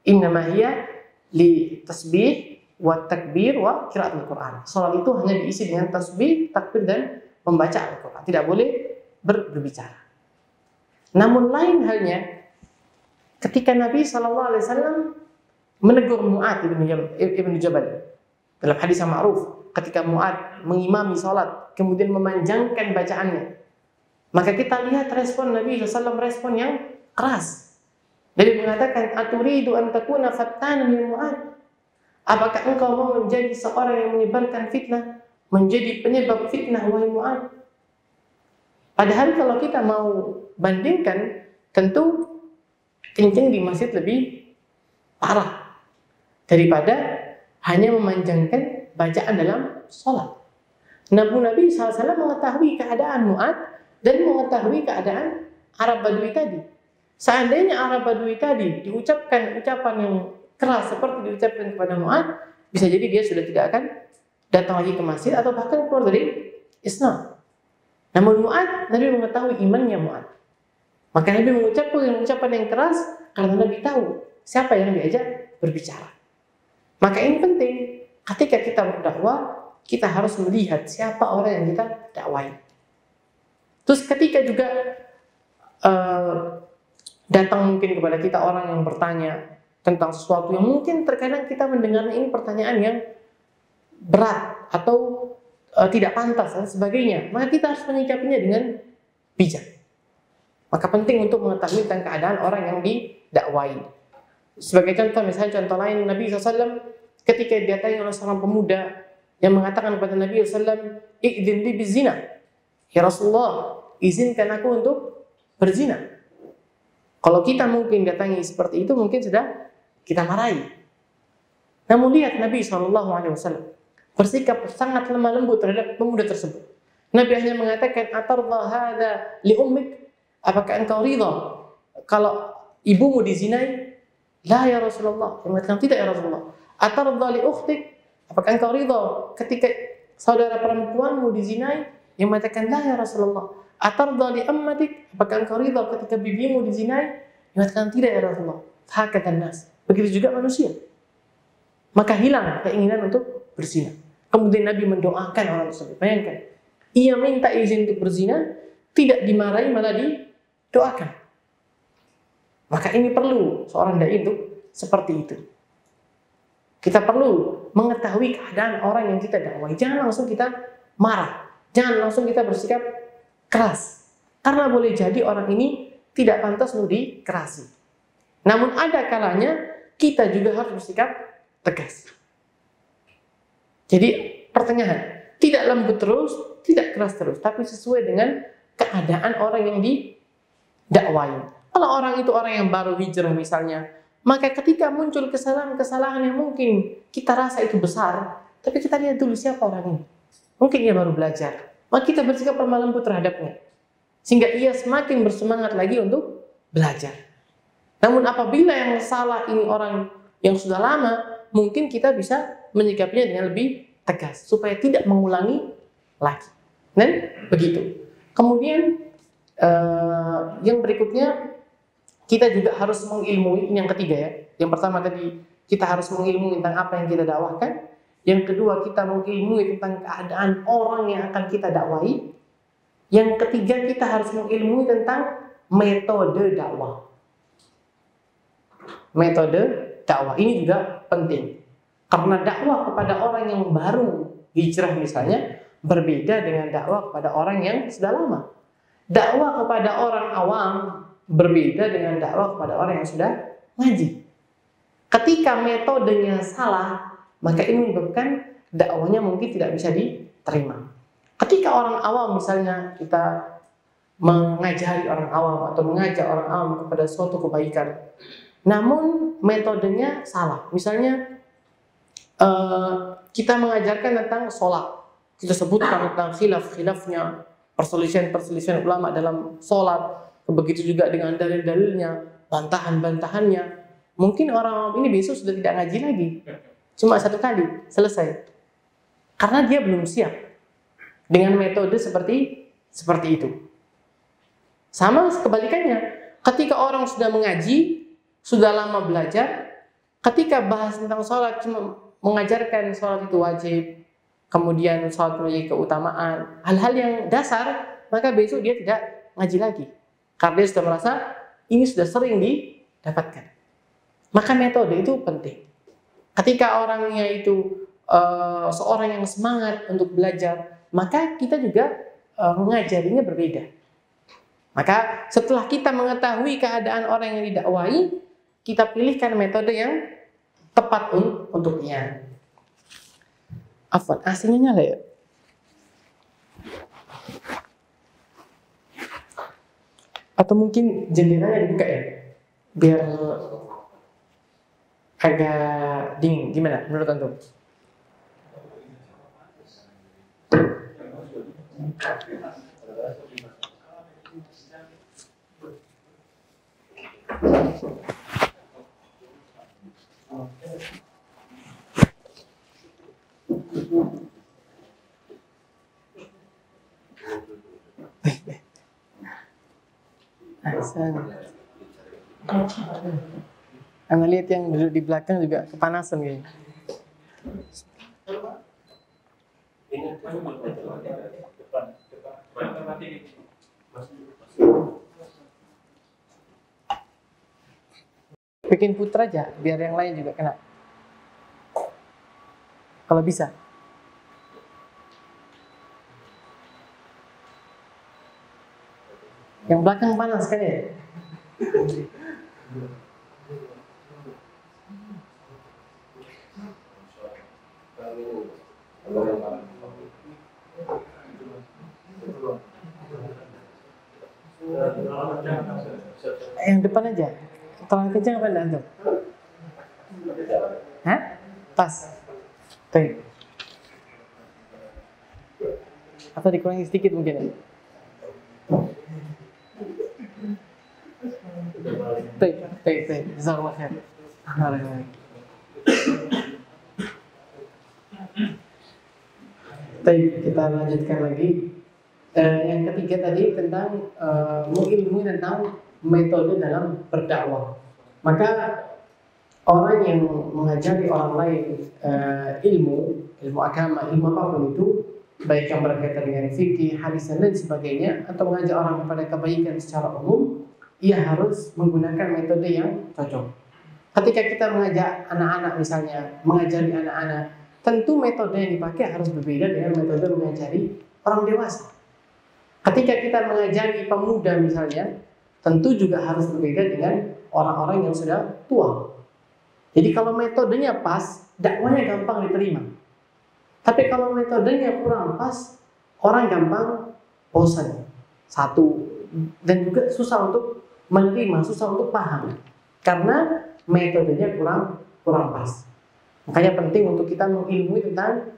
Innama hiya li tasbih wa takbir wa qiraatul Quran. Salat itu hanya diisi dengan tasbih, takbir dan membaca Al-Quran. Tidak boleh berbicara. Namun lain halnya ketika Nabi SAW menegur Mu'adz ibn Jabal dalam hadis yang ma'ruf, ketika Mu'adz mengimami salat kemudian memanjangkan bacaannya, maka kita lihat respon Nabi SAW, respon yang keras. Nabi mengatakan, aturidu an takuna fattanan ya Mu'adz? Apakah engkau mau menjadi seorang yang menyebarkan fitnah, menjadi penyebab fitnah wahai Mu'adz? Padahal kalau kita mau bandingkan, tentu kencing di masjid lebih parah daripada hanya memanjangkan bacaan dalam sholat. Namun Nabi SAW mengetahui keadaan Mu'adz dan mengetahui keadaan Arab Badui tadi. Seandainya Arab Badui tadi diucapkan ucapan yang keras seperti diucapkan kepada Mu'adz, bisa jadi dia sudah tidak akan datang lagi ke masjid atau bahkan keluar dari Islam. Namun Mu'adz, Nabi mengetahui imannya Mu'adz. Maka Nabi mengucapkan ucapan yang keras karena Nabi tahu siapa yang diajak berbicara. Maka ini penting, ketika kita berdakwah, kita harus melihat siapa orang yang kita dakwai. Terus ketika juga datang mungkin kepada kita orang yang bertanya tentang sesuatu yang mungkin terkadang kita mendengarnya ini pertanyaan yang berat atau tidak pantas dan sebagainya, maka kita harus menyikapinya dengan bijak. Maka penting untuk mengetahui tentang keadaan orang yang didakwai. Sebagai contoh, misalnya contoh lain, Nabi SAW ketika didatangi oleh seorang pemuda yang mengatakan kepada Nabi SAW, "Idzin li bizina." Ya Rasulullah, izinkan aku untuk berzina. Kalau kita mungkin datangi seperti itu, mungkin sudah kita marahi. Namun lihat Nabi SAW bersikap sangat lemah lembut terhadap pemuda tersebut. Nabi hanya mengatakan, "Atardha hadza li ummik?" Apakah engkau ridha kalau ibumu dizinai? La ya Rasulullah. Dia mengatakan, tidak ya Rasulullah. Atardha li ukhtik? Apakah engkau ridha ketika saudara perempuanmu dizinai? Dia mengatakan, la ya Rasulullah. Atardha li ammatik? Apakah engkau ridha ketika bibimu dizinai? Dia mengatakan, tidak ya Rasulullah. Hakatan nas. Begitu juga manusia. Maka hilang keinginan untuk berzina. Kemudian Nabi mendoakan orang tersebut. Bayangkan, ia minta izin untuk berzina, tidak dimarahi, malah didoakan. Maka ini perlu seorang dai untuk seperti itu. Kita perlu mengetahui keadaan orang yang kita dakwai. Jangan langsung kita marah. Jangan langsung kita bersikap keras. Karena boleh jadi orang ini tidak pantas untuk dikerasi. Namun ada kalanya kita juga harus bersikap tegas. Jadi pertengahan, tidak lembut terus, tidak keras terus, tapi sesuai dengan keadaan orang yang didakwai. Kalau orang itu orang yang baru hijrah misalnya, maka ketika muncul kesalahan-kesalahan yang mungkin kita rasa itu besar, tapi kita lihat dulu siapa orang ini. Mungkin dia baru belajar, maka kita bersikap lemah lembut terhadapnya, sehingga ia semakin bersemangat lagi untuk belajar. Namun apabila yang salah ini orang yang sudah lama, mungkin kita bisa menyikapinya dengan lebih tegas supaya tidak mengulangi lagi. Dan begitu. Kemudian yang berikutnya kita juga harus mengilmui. Yang ketiga ya. Yang pertama tadi kita harus mengilmui tentang apa yang kita dakwahkan. Yang kedua kita mengilmui tentang keadaan orang yang akan kita dakwai. Yang ketiga kita harus mengilmui tentang metode dakwah. Metode dakwah ini juga penting. Karena dakwah kepada orang yang baru hijrah misalnya berbeda dengan dakwah kepada orang yang sudah lama. Dakwah kepada orang awam berbeda dengan dakwah kepada orang yang sudah ngaji. Ketika metodenya salah, maka ini menyebabkan dakwahnya mungkin tidak bisa diterima. Ketika orang awam misalnya kita mengajari orang awam atau mengajak orang awam kepada suatu kebaikan, namun metodenya salah. Misalnya kita mengajarkan tentang sholat, kita sebutkan tentang khilafnya, perselisihan ulama dalam sholat, begitu juga dengan dalil-dalilnya, bantahan-bantahannya. mungkin orang ini besok sudah tidak ngaji lagi. Cuma 1 kali, selesai. Karena dia belum siap dengan metode seperti itu. Sama kebalikannya, ketika orang sudah mengaji, sudah lama belajar, ketika bahas tentang sholat, cuma mengajarkan sholat itu wajib, kemudian sholat memiliki keutamaan, hal-hal yang dasar, maka besok dia tidak ngaji lagi. Karena dia sudah merasa ini sudah sering didapatkan. Maka metode itu penting. Ketika orangnya itu seorang yang semangat untuk belajar, maka kita juga mengajarinya berbeda. Maka setelah kita mengetahui keadaan orang yang didakwahi, kita pilihkan metode yang tepat untuknya. Afwan, AC-nya nyala ya? Atau mungkin jendelanya dibuka ya? Biar agak dingin. Gimana menurut antum? Anda lihat yang duduk di belakang juga kepanasan kayaknya. Bikin putra aja, biar yang lain juga kena. Kalau bisa. Yang belakang panas kan ya? Yang depan aja. Terlalu kencang apa enggak antum? Hah? Pas. Tuh. Atau dikurangi sedikit mungkin ya? Tuh. Jazakallah khair. Baik, kita lanjutkan lagi. Yang ketiga tadi tentang mengilmui tentang metode dalam berdakwah. Maka orang yang mengajari orang lain ilmu agama, ilmu apapun itu, baik yang berkaitan dengan fikih, hadis dan lain sebagainya, atau mengajak orang kepada kebaikan secara umum, ia harus menggunakan metode yang cocok. Ketika kita mengajak anak-anak misalnya, mengajari anak-anak, tentu metode yang dipakai harus berbeda dengan metode mengajari orang dewasa. Ketika kita mengajari pemuda misalnya, tentu juga harus berbeda dengan orang-orang yang sudah tua. Jadi kalau metodenya pas, dakwanya gampang diterima. Tapi kalau metodenya kurang pas, orang gampang bosan. Satu, dan juga susah untuk menerima, susah untuk paham. Karena metodenya kurang pas. Makanya penting untuk kita mengilmui tentang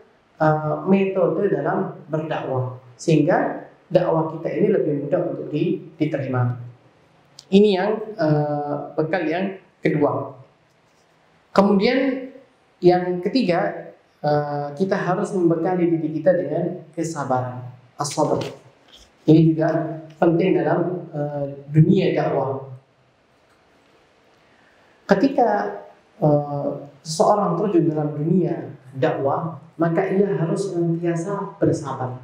metode dalam berdakwah, sehingga dakwah kita ini lebih mudah untuk diterima. Ini yang bekal yang kedua. Kemudian yang ketiga, kita harus membekali diri kita dengan kesabaran, as-sabr. Ini juga penting dalam dunia dakwah. Ketika seseorang terjun dalam dunia dakwah, maka ia harus senantiasa bersabar.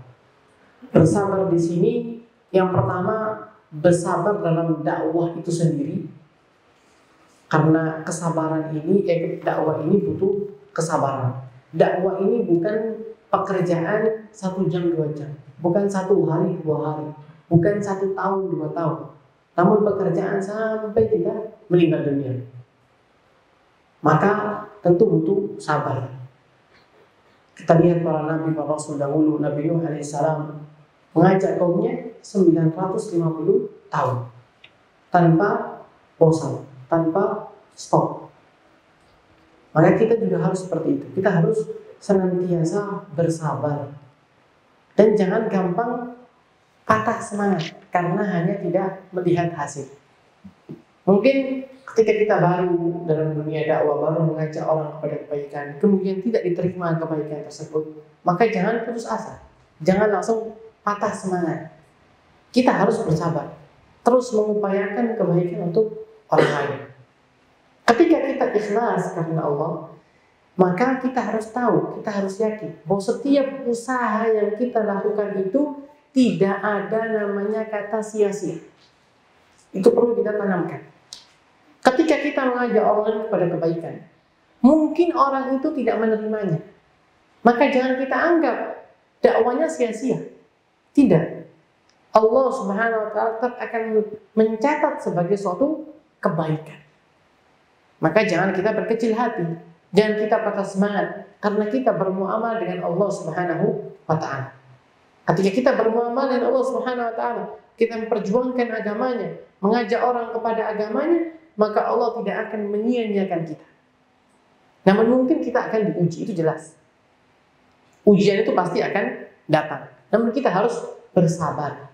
Bersabar di sini yang pertama, bersabar dalam dakwah itu sendiri. Karena kesabaran ini, dakwah ini butuh kesabaran. Dakwah ini bukan pekerjaan 1 jam 2 jam, bukan 1 hari 2 hari, bukan 1 tahun 2 tahun, namun pekerjaan sampai kita meninggal dunia. Maka tentu butuh sabar. Kita lihat para nabi, para rasul dahulu. Nabi Nuh alaihissalam mengajak kaumnya 950 tahun tanpa bosan, tanpa stop. Maka kita juga harus seperti itu. Kita harus senantiasa bersabar dan jangan gampang patah semangat karena hanya tidak melihat hasil. Mungkin ketika kita baru dalam dunia dakwah, baru mengajak orang kepada kebaikan, kemudian tidak diterima kebaikan tersebut, maka jangan putus asa, jangan langsung patah semangat. Kita harus bersabar, terus mengupayakan kebaikan untuk orang lain. Ketika kita ikhlas karena Allah, maka kita harus tahu, kita harus yakin bahwa setiap usaha yang kita lakukan itu tidak ada namanya kata sia-sia. Itu perlu kita tanamkan. Ketika kita mengajak orang kepada kebaikan, mungkin orang itu tidak menerimanya, maka jangan kita anggap dakwanya sia-sia. Tidak. Allah Subhanahu wa taala tetap akan mencatat sebagai suatu kebaikan. Maka jangan kita berkecil hati, jangan kita patah semangat karena kita bermuamalah dengan Allah Subhanahu wa taala. Ketika kita bermuamalah dengan Allah Subhanahu wa taala, kita memperjuangkan agamanya, mengajak orang kepada agamanya, maka Allah tidak akan menyia-nyiakan kita. Namun mungkin kita akan diuji, itu jelas. Ujian itu pasti akan datang. Namun kita harus bersabar.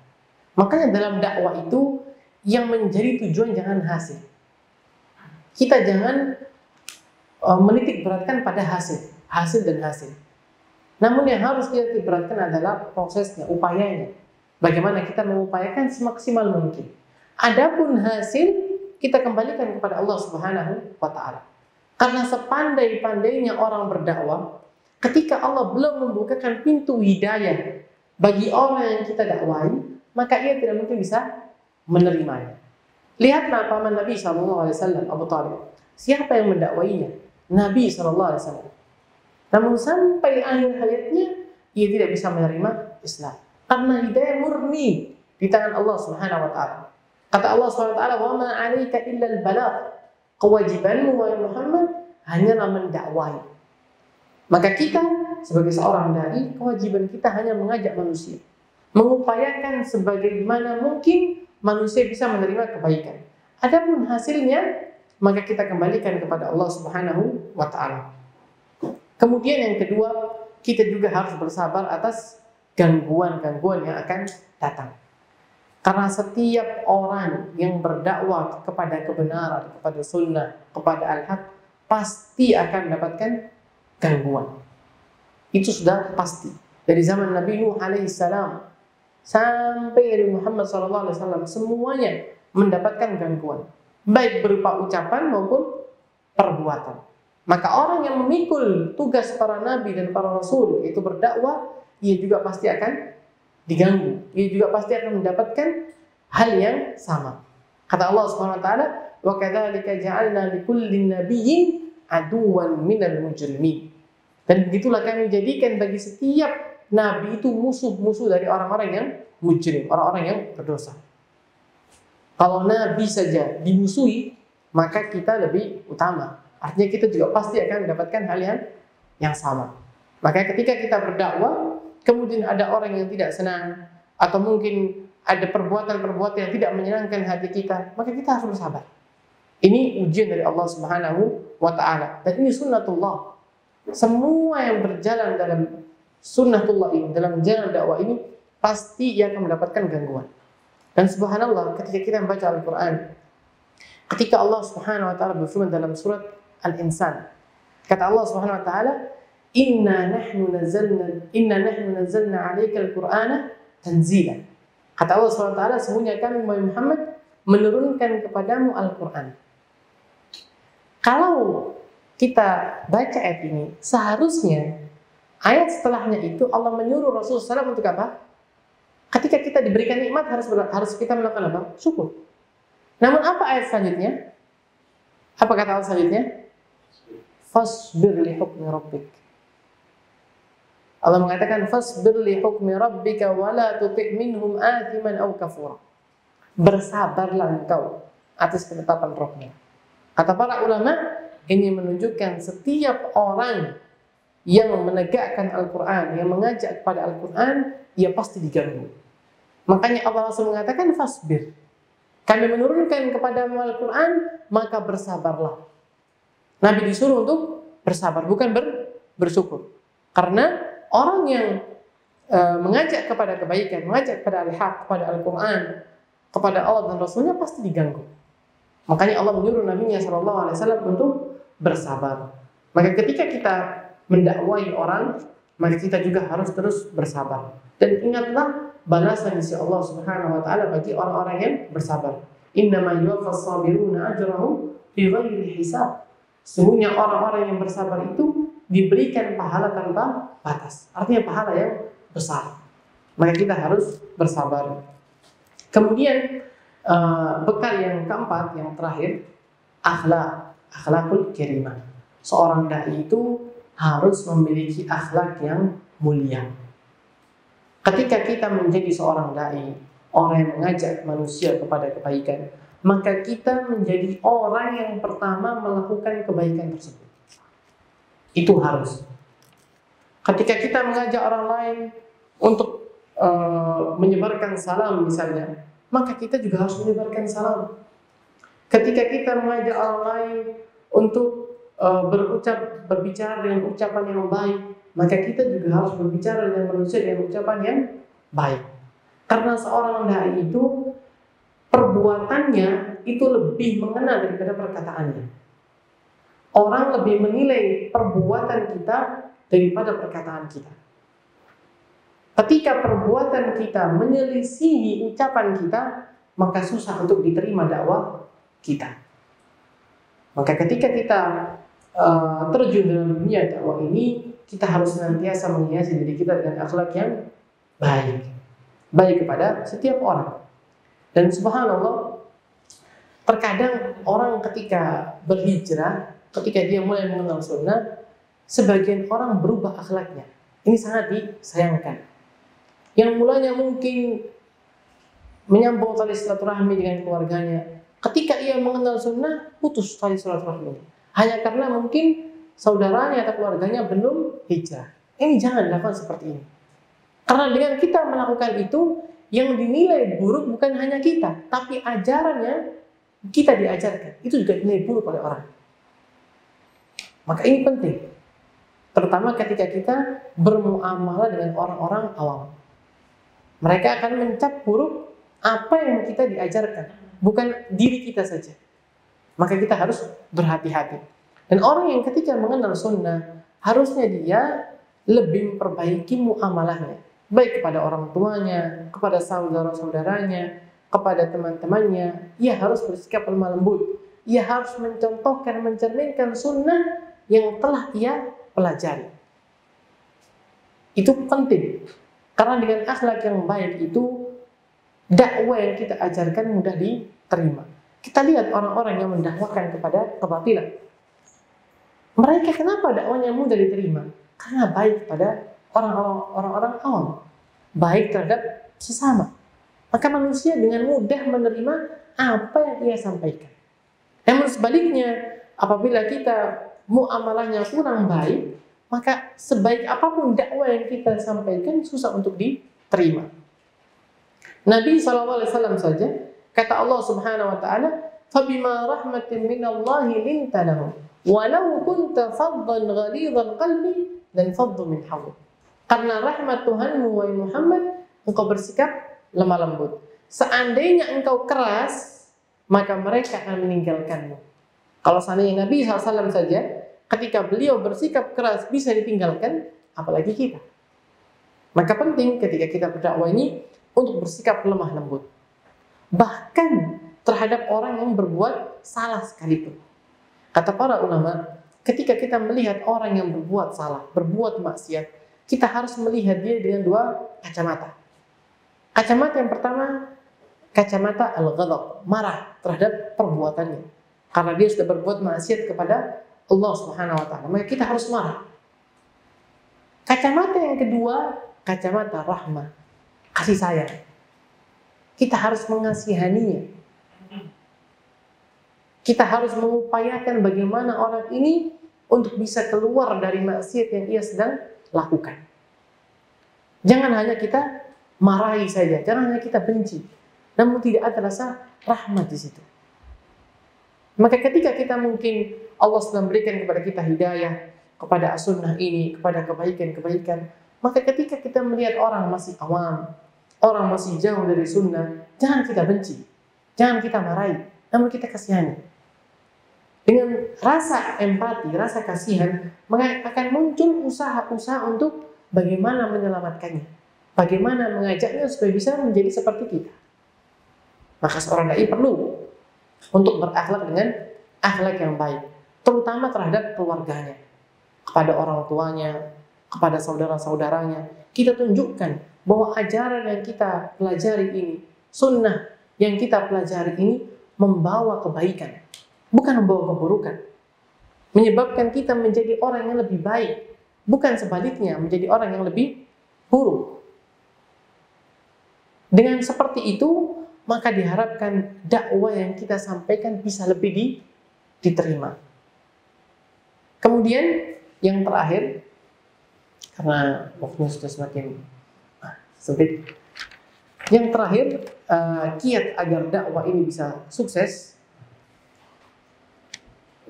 Makanya dalam dakwah itu yang menjadi tujuan jangan hasil. Kita jangan menitik beratkan pada hasil dan hasil. Namun yang harus kita titik beratkan adalah prosesnya, upayanya. Bagaimana kita mengupayakan semaksimal mungkin. Adapun hasil kita kembalikan kepada Allah Subhanahu wa taala. Karena sepandai-pandainya orang berdakwah, ketika Allah belum membukakan pintu hidayah bagi orang yang kita dakwai, maka ia tidak mungkin bisa menerimanya. Lihatlah paman Nabi SAW, Abu Talib. Siapa yang mendakwainya? Nabi SAW. Namun sampai akhir hayatnya, ia tidak bisa menerima Islam. Karena hidayah murni di tangan Allah Subhanahu wa taala. Kata Allah SWT, "Wa ma 'alaika illa al-balagh." Kewajibanmu wahai Muhammad hanyalah mendakwai. Maka kita sebagai seorang dai, kewajiban kita hanya mengajak manusia, mengupayakan sebagaimana mungkin manusia bisa menerima kebaikan. Adapun hasilnya, maka kita kembalikan kepada Allah Subhanahu wa taala. Kemudian yang kedua, kita juga harus bersabar atas gangguan-gangguan yang akan datang. Karena setiap orang yang berdakwah kepada kebenaran, kepada sunnah, kepada al-haq, pasti akan mendapatkan gangguan. Itu sudah pasti. Dari zaman Nabi Nuh alaihissalam sampai Nabi Muhammad SAW, semuanya mendapatkan gangguan. Baik berupa ucapan maupun perbuatan. Maka orang yang memikul tugas para nabi dan para rasul, yaitu berdakwah, ia juga pasti akan diganggu. Ia juga pasti akan mendapatkan hal yang sama. Kata Allah Subhanahu wa taala, "Wa kadzalika ja'alna likulli nabiyyin aduwwan minal mujrimin." Dan begitulah kami jadikan bagi setiap nabi itu musuh-musuh dari orang-orang yang mujrim, orang-orang yang berdosa. Kalau nabi saja dimusuhi, maka kita lebih utama. Artinya kita juga pasti akan mendapatkan hal yang sama. Maka ketika kita berdakwah, kemudian ada orang yang tidak senang, atau mungkin ada perbuatan-perbuatan yang tidak menyenangkan hati kita, maka kita harus bersabar. Ini ujian dari Allah Subhanahu wa taala. Dan ini sunnatullah. Semua yang berjalan dalam sunnatullah ini, dalam jalan dakwah ini, pasti ia akan mendapatkan gangguan. Dan subhanallah, ketika kita membaca Al-Quran, ketika Allah Subhanahu wa taala berfirman dalam surat Al-Insan, kata Allah Subhanahu wa taala, Inna nahnu nazzalna 'alaika al-Qur'ana tanzila. Kata Allah SWT, sesungguhnya kami Muhammad menurunkan kepadamu Al-Quran. Kalau kita baca ayat ini, seharusnya ayat setelahnya itu Allah menyuruh Rasulullah SAW untuk apa? Ketika kita diberikan nikmat harus kita melakukan apa? Syukur. Namun apa ayat selanjutnya? Apa kata Allah selanjutnya? Fasbir li hukmi rabbik. Allah mengatakan fasbir li hukmi rabbika wa la tuti' minhum athiman aw kafura. Bersabarlah engkau atas ketetapan Rabbnya. Kata para ulama, ini menunjukkan setiap orang yang menegakkan Al-Quran, yang mengajak kepada Al-Quran, ia pasti diganggu. Makanya Allah langsung mengatakan fasbir. Kami menurunkan kepada Al-Quran, maka bersabarlah. Nabi disuruh untuk bersabar, bukan bersyukur. Karena orang yang mengajak kepada kebaikan, mengajak kepada al-haq, kepada Al-Quran, kepada Allah dan Rasulnya pasti diganggu. Makanya Allah menyuruh Nabi-Nya SAW untuk bersabar. Maka ketika kita mendakwai orang, maka kita juga harus terus bersabar. Dan ingatlah balasan di sisi Allah Subhanahu wa taala bagi orang-orang yang bersabar. Innama yuwaffas sabiruna ajrahum bighairi hisab. Sesungguhnya orang-orang yang bersabar itu diberikan pahala tanpa batas. Artinya pahala yang besar. Maka kita harus bersabar. Kemudian bekal yang keempat, yang terakhir, akhlakul karimah. Seorang dai itu harus memiliki akhlak yang mulia. Ketika kita menjadi seorang dai, orang yang mengajak manusia kepada kebaikan, maka kita menjadi orang yang pertama melakukan kebaikan tersebut. Itu harus. Ketika kita mengajak orang lain untuk menyebarkan salam misalnya, maka kita juga harus menyebarkan salam. Ketika kita mengajak orang lain untuk berbicara dengan ucapan yang baik, maka kita juga harus berbicara dengan manusia dengan ucapan yang baik. Karena seorang dai itu perbuatannya itu lebih mengena daripada perkataannya. Orang lebih menilai perbuatan kita daripada perkataan kita. Ketika perbuatan kita menyelisihi ucapan kita, maka susah untuk diterima dakwah kita. Maka ketika kita terjun dalam dunia dakwah ini, kita harus senantiasa menghiasi diri kita dengan akhlak yang baik kepada setiap orang. Dan subhanallah, terkadang orang ketika berhijrah, ketika dia mulai mengenal sunnah, sebagian orang berubah akhlaknya. Ini sangat disayangkan. Yang mulanya mungkin menyambung tali silaturahmi dengan keluarganya, ketika ia mengenal sunnah, putus tali silaturahmi. Hanya karena mungkin saudaranya atau keluarganya belum hijrah. Ini jangan dilakukan seperti ini. Karena dengan kita melakukan itu, yang dinilai buruk bukan hanya kita, tapi ajarannya kita diajarkan. Itu juga dinilai buruk oleh orang. Maka ini penting. Terutama ketika kita bermuamalah dengan orang-orang awam. Mereka akan mencap buruk apa yang kita diajarkan, bukan diri kita saja. Maka kita harus berhati-hati. Dan orang yang ketika mengenal sunnah, harusnya dia lebih memperbaiki muamalahnya. Baik kepada orang tuanya, kepada saudara-saudaranya, kepada teman-temannya. Ia harus bersikap lemah lembut. Ia harus mencontohkan, mencerminkan sunnah yang telah ia pelajari. Itu penting. Karena dengan akhlak yang baik itu, dakwah yang kita ajarkan mudah diterima. Kita lihat orang-orang yang mendakwakan kepada kebatilan. Mereka kenapa dakwanya mudah diterima? Karena baik pada orang-orang awam. Baik terhadap sesama. Maka manusia dengan mudah menerima apa yang ia sampaikan. Namun sebaliknya, apabila kita muamalahnya kurang baik, maka sebaik apapun dakwah yang kita sampaikan susah untuk diterima. Nabi SAW saja, kata Allah Subhanahu wa taala, "Fabima rahmatin minallahi linta lahum, walau kunta faddan ghalidhal qalbi lan faddu min hawlik." Karena rahmat Tuhanmu wahai Muhammad, engkau bersikap lemah lembut. Seandainya engkau keras, maka mereka akan meninggalkanmu. Kalau seandainya Nabi SAW saja, ketika beliau bersikap keras bisa ditinggalkan, apalagi kita. Maka penting ketika kita berdakwah ini untuk bersikap lemah lembut. Bahkan terhadap orang yang berbuat salah sekalipun. Kata para ulama, ketika kita melihat orang yang berbuat salah, berbuat maksiat, kita harus melihat dia dengan dua kacamata. Kacamata yang pertama, kacamata al-ghadab, marah terhadap perbuatannya. Karena dia sudah berbuat maksiat kepada Allah Subhanahu wa taala, maka kita harus marah. Kacamata yang kedua, kacamata rahmah, kasih sayang. Kita harus mengasihaninya. Kita harus mengupayakan bagaimana orang ini untuk bisa keluar dari maksiat yang ia sedang lakukan. Jangan hanya kita marahi saja, jangan hanya kita benci, namun tidak ada rasa rahmat di situ. Maka ketika kita mungkin Allah sedang berikan kepada kita hidayah, kepada as-sunnah ini, kepada kebaikan-kebaikan, maka ketika kita melihat orang masih awam, orang masih jauh dari sunnah, jangan kita benci, jangan kita marahi, namun kita kasihani. Dengan rasa empati, rasa kasihan, maka akan muncul usaha-usaha untuk bagaimana menyelamatkannya, bagaimana mengajaknya supaya bisa menjadi seperti kita. Maka seorang dai perlu untuk berakhlak dengan akhlak yang baik, terutama terhadap keluarganya, kepada orang tuanya, kepada saudara-saudaranya. Kita tunjukkan bahwa ajaran yang kita pelajari ini, sunnah yang kita pelajari ini membawa kebaikan, bukan membawa keburukan, menyebabkan kita menjadi orang yang lebih baik, bukan sebaliknya menjadi orang yang lebih buruk. Dengan seperti itu, maka diharapkan dakwah yang kita sampaikan bisa lebih diterima. Kemudian yang terakhir, karena waktunya sudah semakin sempit, yang terakhir, kiat agar dakwah ini bisa sukses.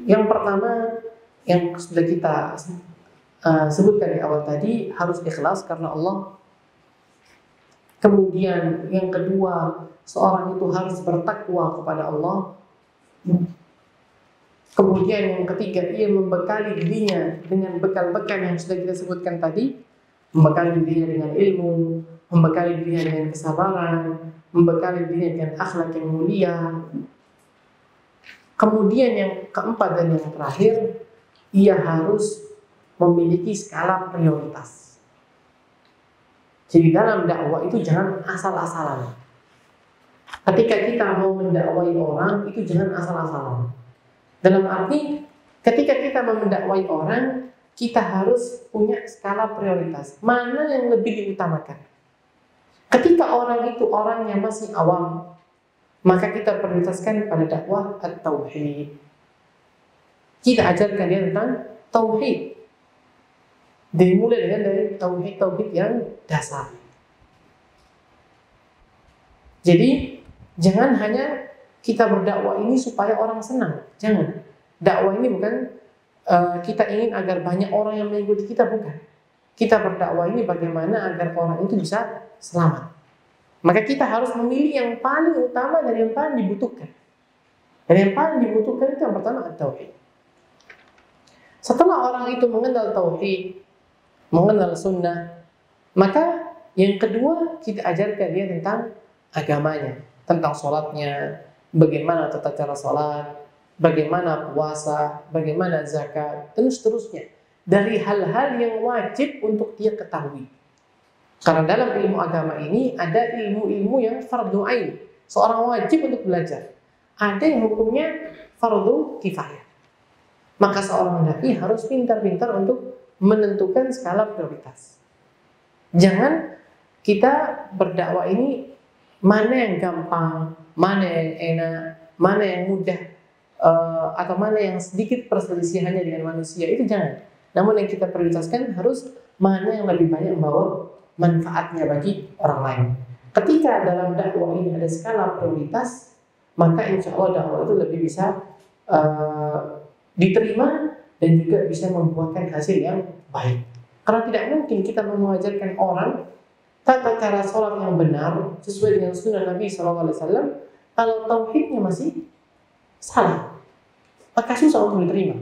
Yang pertama yang sudah kita sebutkan di awal tadi, harus ikhlas karena Allah. Kemudian yang kedua, seorang itu harus bertakwa kepada Allah. Kemudian yang ketiga, ia membekali dirinya dengan bekal-bekal yang sudah kita sebutkan tadi, membekali dirinya dengan ilmu, membekali dirinya dengan kesabaran, membekali dirinya dengan akhlak yang mulia. Kemudian yang keempat dan yang terakhir, ia harus memiliki skala prioritas. Jadi dalam dakwah itu jangan asal-asalan. Ketika kita mau mendakwai orang, itu jangan asal-asalan. Dalam arti, ketika kita mau mendakwai orang, kita harus punya skala prioritas. Mana yang lebih diutamakan? Ketika orang itu orang yang masih awam, maka kita prioritaskan pada dakwah at-tauhid. Kita ajarkan dia tentang tauhid. Dimulai dengan dari tauhid yang dasar. Jadi jangan hanya kita berdakwah ini supaya orang senang. Jangan. Dakwah ini bukan kita ingin agar banyak orang yang mengikuti kita, bukan. Kita berdakwah ini bagaimana agar orang itu bisa selamat. Maka kita harus memilih yang paling utama dan yang paling dibutuhkan. Dan yang paling dibutuhkan itu yang pertama at-tauhid. Setelah orang itu mengenal tauhid, mengenal sunnah, maka yang kedua kita ajarkan dia tentang agamanya, tentang sholatnya, bagaimana tata cara sholat, bagaimana puasa, bagaimana zakat, dan seterusnya. Dari hal-hal yang wajib untuk dia ketahui. Karena dalam ilmu agama ini ada ilmu-ilmu yang fardu ain, seorang wajib untuk belajar. Ada yang hukumnya fardu kifayah. Maka seorang dai harus pintar-pintar untuk menentukan skala prioritas. Jangan kita berdakwah ini mana yang gampang, mana yang enak, mana yang mudah, atau mana yang sedikit perselisihannya dengan manusia, itu jangan. Namun yang kita prioritaskan harus mana yang lebih banyak membawa manfaatnya bagi orang lain. Ketika dalam dakwah ini ada skala prioritas, maka insya Allah dakwah itu lebih bisa diterima dan juga bisa membuahkan hasil yang baik. Karena tidak mungkin kita mengajarkan orang tata cara sholat yang benar sesuai dengan sunnah Nabi SAW kalau tauhidnya masih salah, maka susah untuk diterima.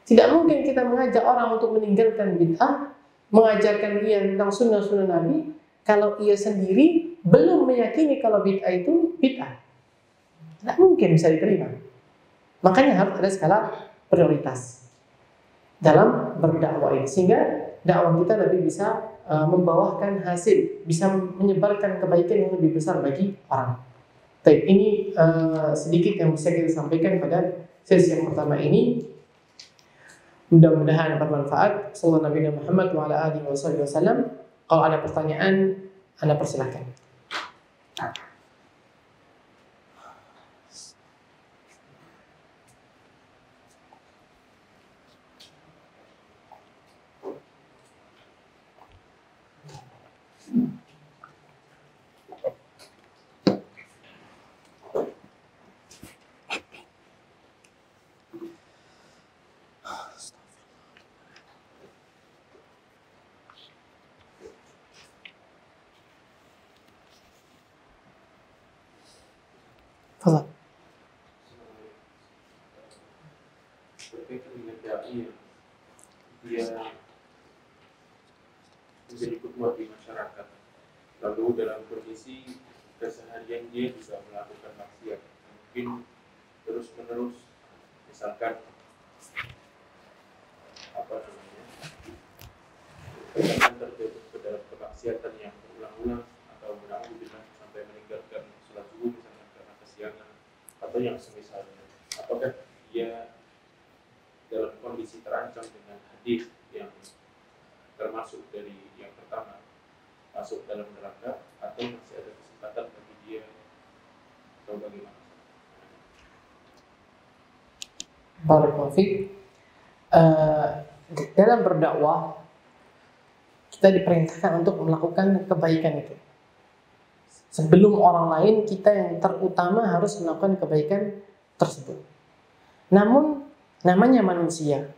Tidak mungkin kita mengajak orang untuk meninggalkan bid'ah, mengajarkan dia tentang sunnah-sunnah Nabi, kalau ia sendiri belum meyakini kalau bid'ah itu bid'ah. Tidak mungkin bisa diterima. Makanya harus ada skala prioritas dalam berdakwah ini, sehingga dakwah kita lebih bisa membawakan hasil, bisa menyebarkan kebaikan yang lebih besar bagi orang. Baik, ini sedikit yang bisa kita sampaikan pada sesi yang pertama ini. Mudah-mudahan bermanfaat. Sallallahu Nabi Muhammad wa ala alihi wasallam. Kalau ada pertanyaan, Anda persilakan. Fadhal. dia menjadi kudwah di masyarakat, lalu dalam kondisi keseharian dia juga melakukan maksiat, mungkin terus menerus, misalkan apa namanya, akan terjatuh ke dalam kemaksiatan yang berulang-ulang atau mena'udzubillah sampai meninggalkan sholat subuh misalkan karena kesiangan atau yang semisalnya. Apakah dia dalam kondisi terancam dengan hadis yang termasuk dari yang pertama masuk dalam neraka, atau masih ada kesempatan bagi dia, atau bagaimana? Barakallahu fiik. Dalam berdakwah kita diperintahkan untuk melakukan kebaikan itu. Sebelum orang lain, kita yang terutama harus melakukan kebaikan tersebut. Namun namanya manusia,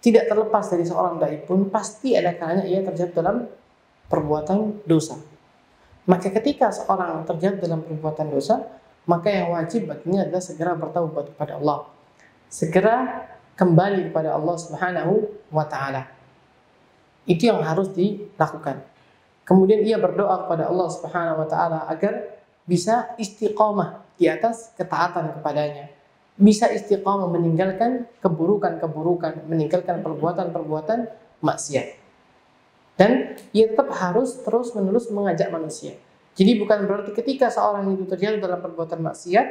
tidak terlepas dari seorang dai pun pasti ada kalanya ia terjatuh dalam perbuatan dosa. Maka ketika seorang terjatuh dalam perbuatan dosa, maka yang wajib baginya adalah segera bertaubat kepada Allah, segera kembali kepada Allah Subhanahu wa taala. Itu yang harus dilakukan. Kemudian ia berdoa kepada Allah Subhanahu wa taala agar bisa istiqamah di atas ketaatan kepadanya, bisa istiqamah meninggalkan keburukan-keburukan, meninggalkan perbuatan-perbuatan maksiat. Dan ia tetap harus terus-menerus mengajak manusia. Jadi bukan berarti ketika seorang itu terjatuh dalam perbuatan maksiat,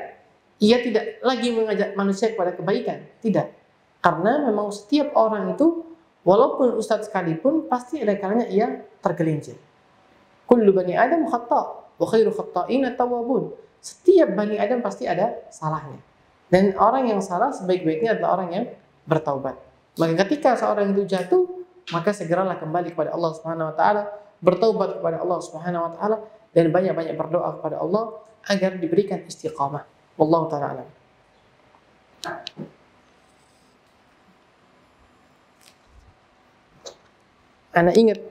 ia tidak lagi mengajak manusia kepada kebaikan. Tidak. Karena memang setiap orang itu, walaupun ustadz sekalipun, pasti ada kalanya ia tergelincir. Kullu bani Adam khata' wa khairu khata'in at-tawwabun. Setiap bani Adam pasti ada salahnya. Dan orang yang salah sebaik-baiknya adalah orang yang bertaubat. Maka ketika seorang itu jatuh, maka segeralah kembali kepada Allah Subhanahu wa taala, bertaubat kepada Allah Subhanahu wa taala, dan banyak-banyak berdoa kepada Allah agar diberikan istiqamah. Wallahu taala alam. Ana ingat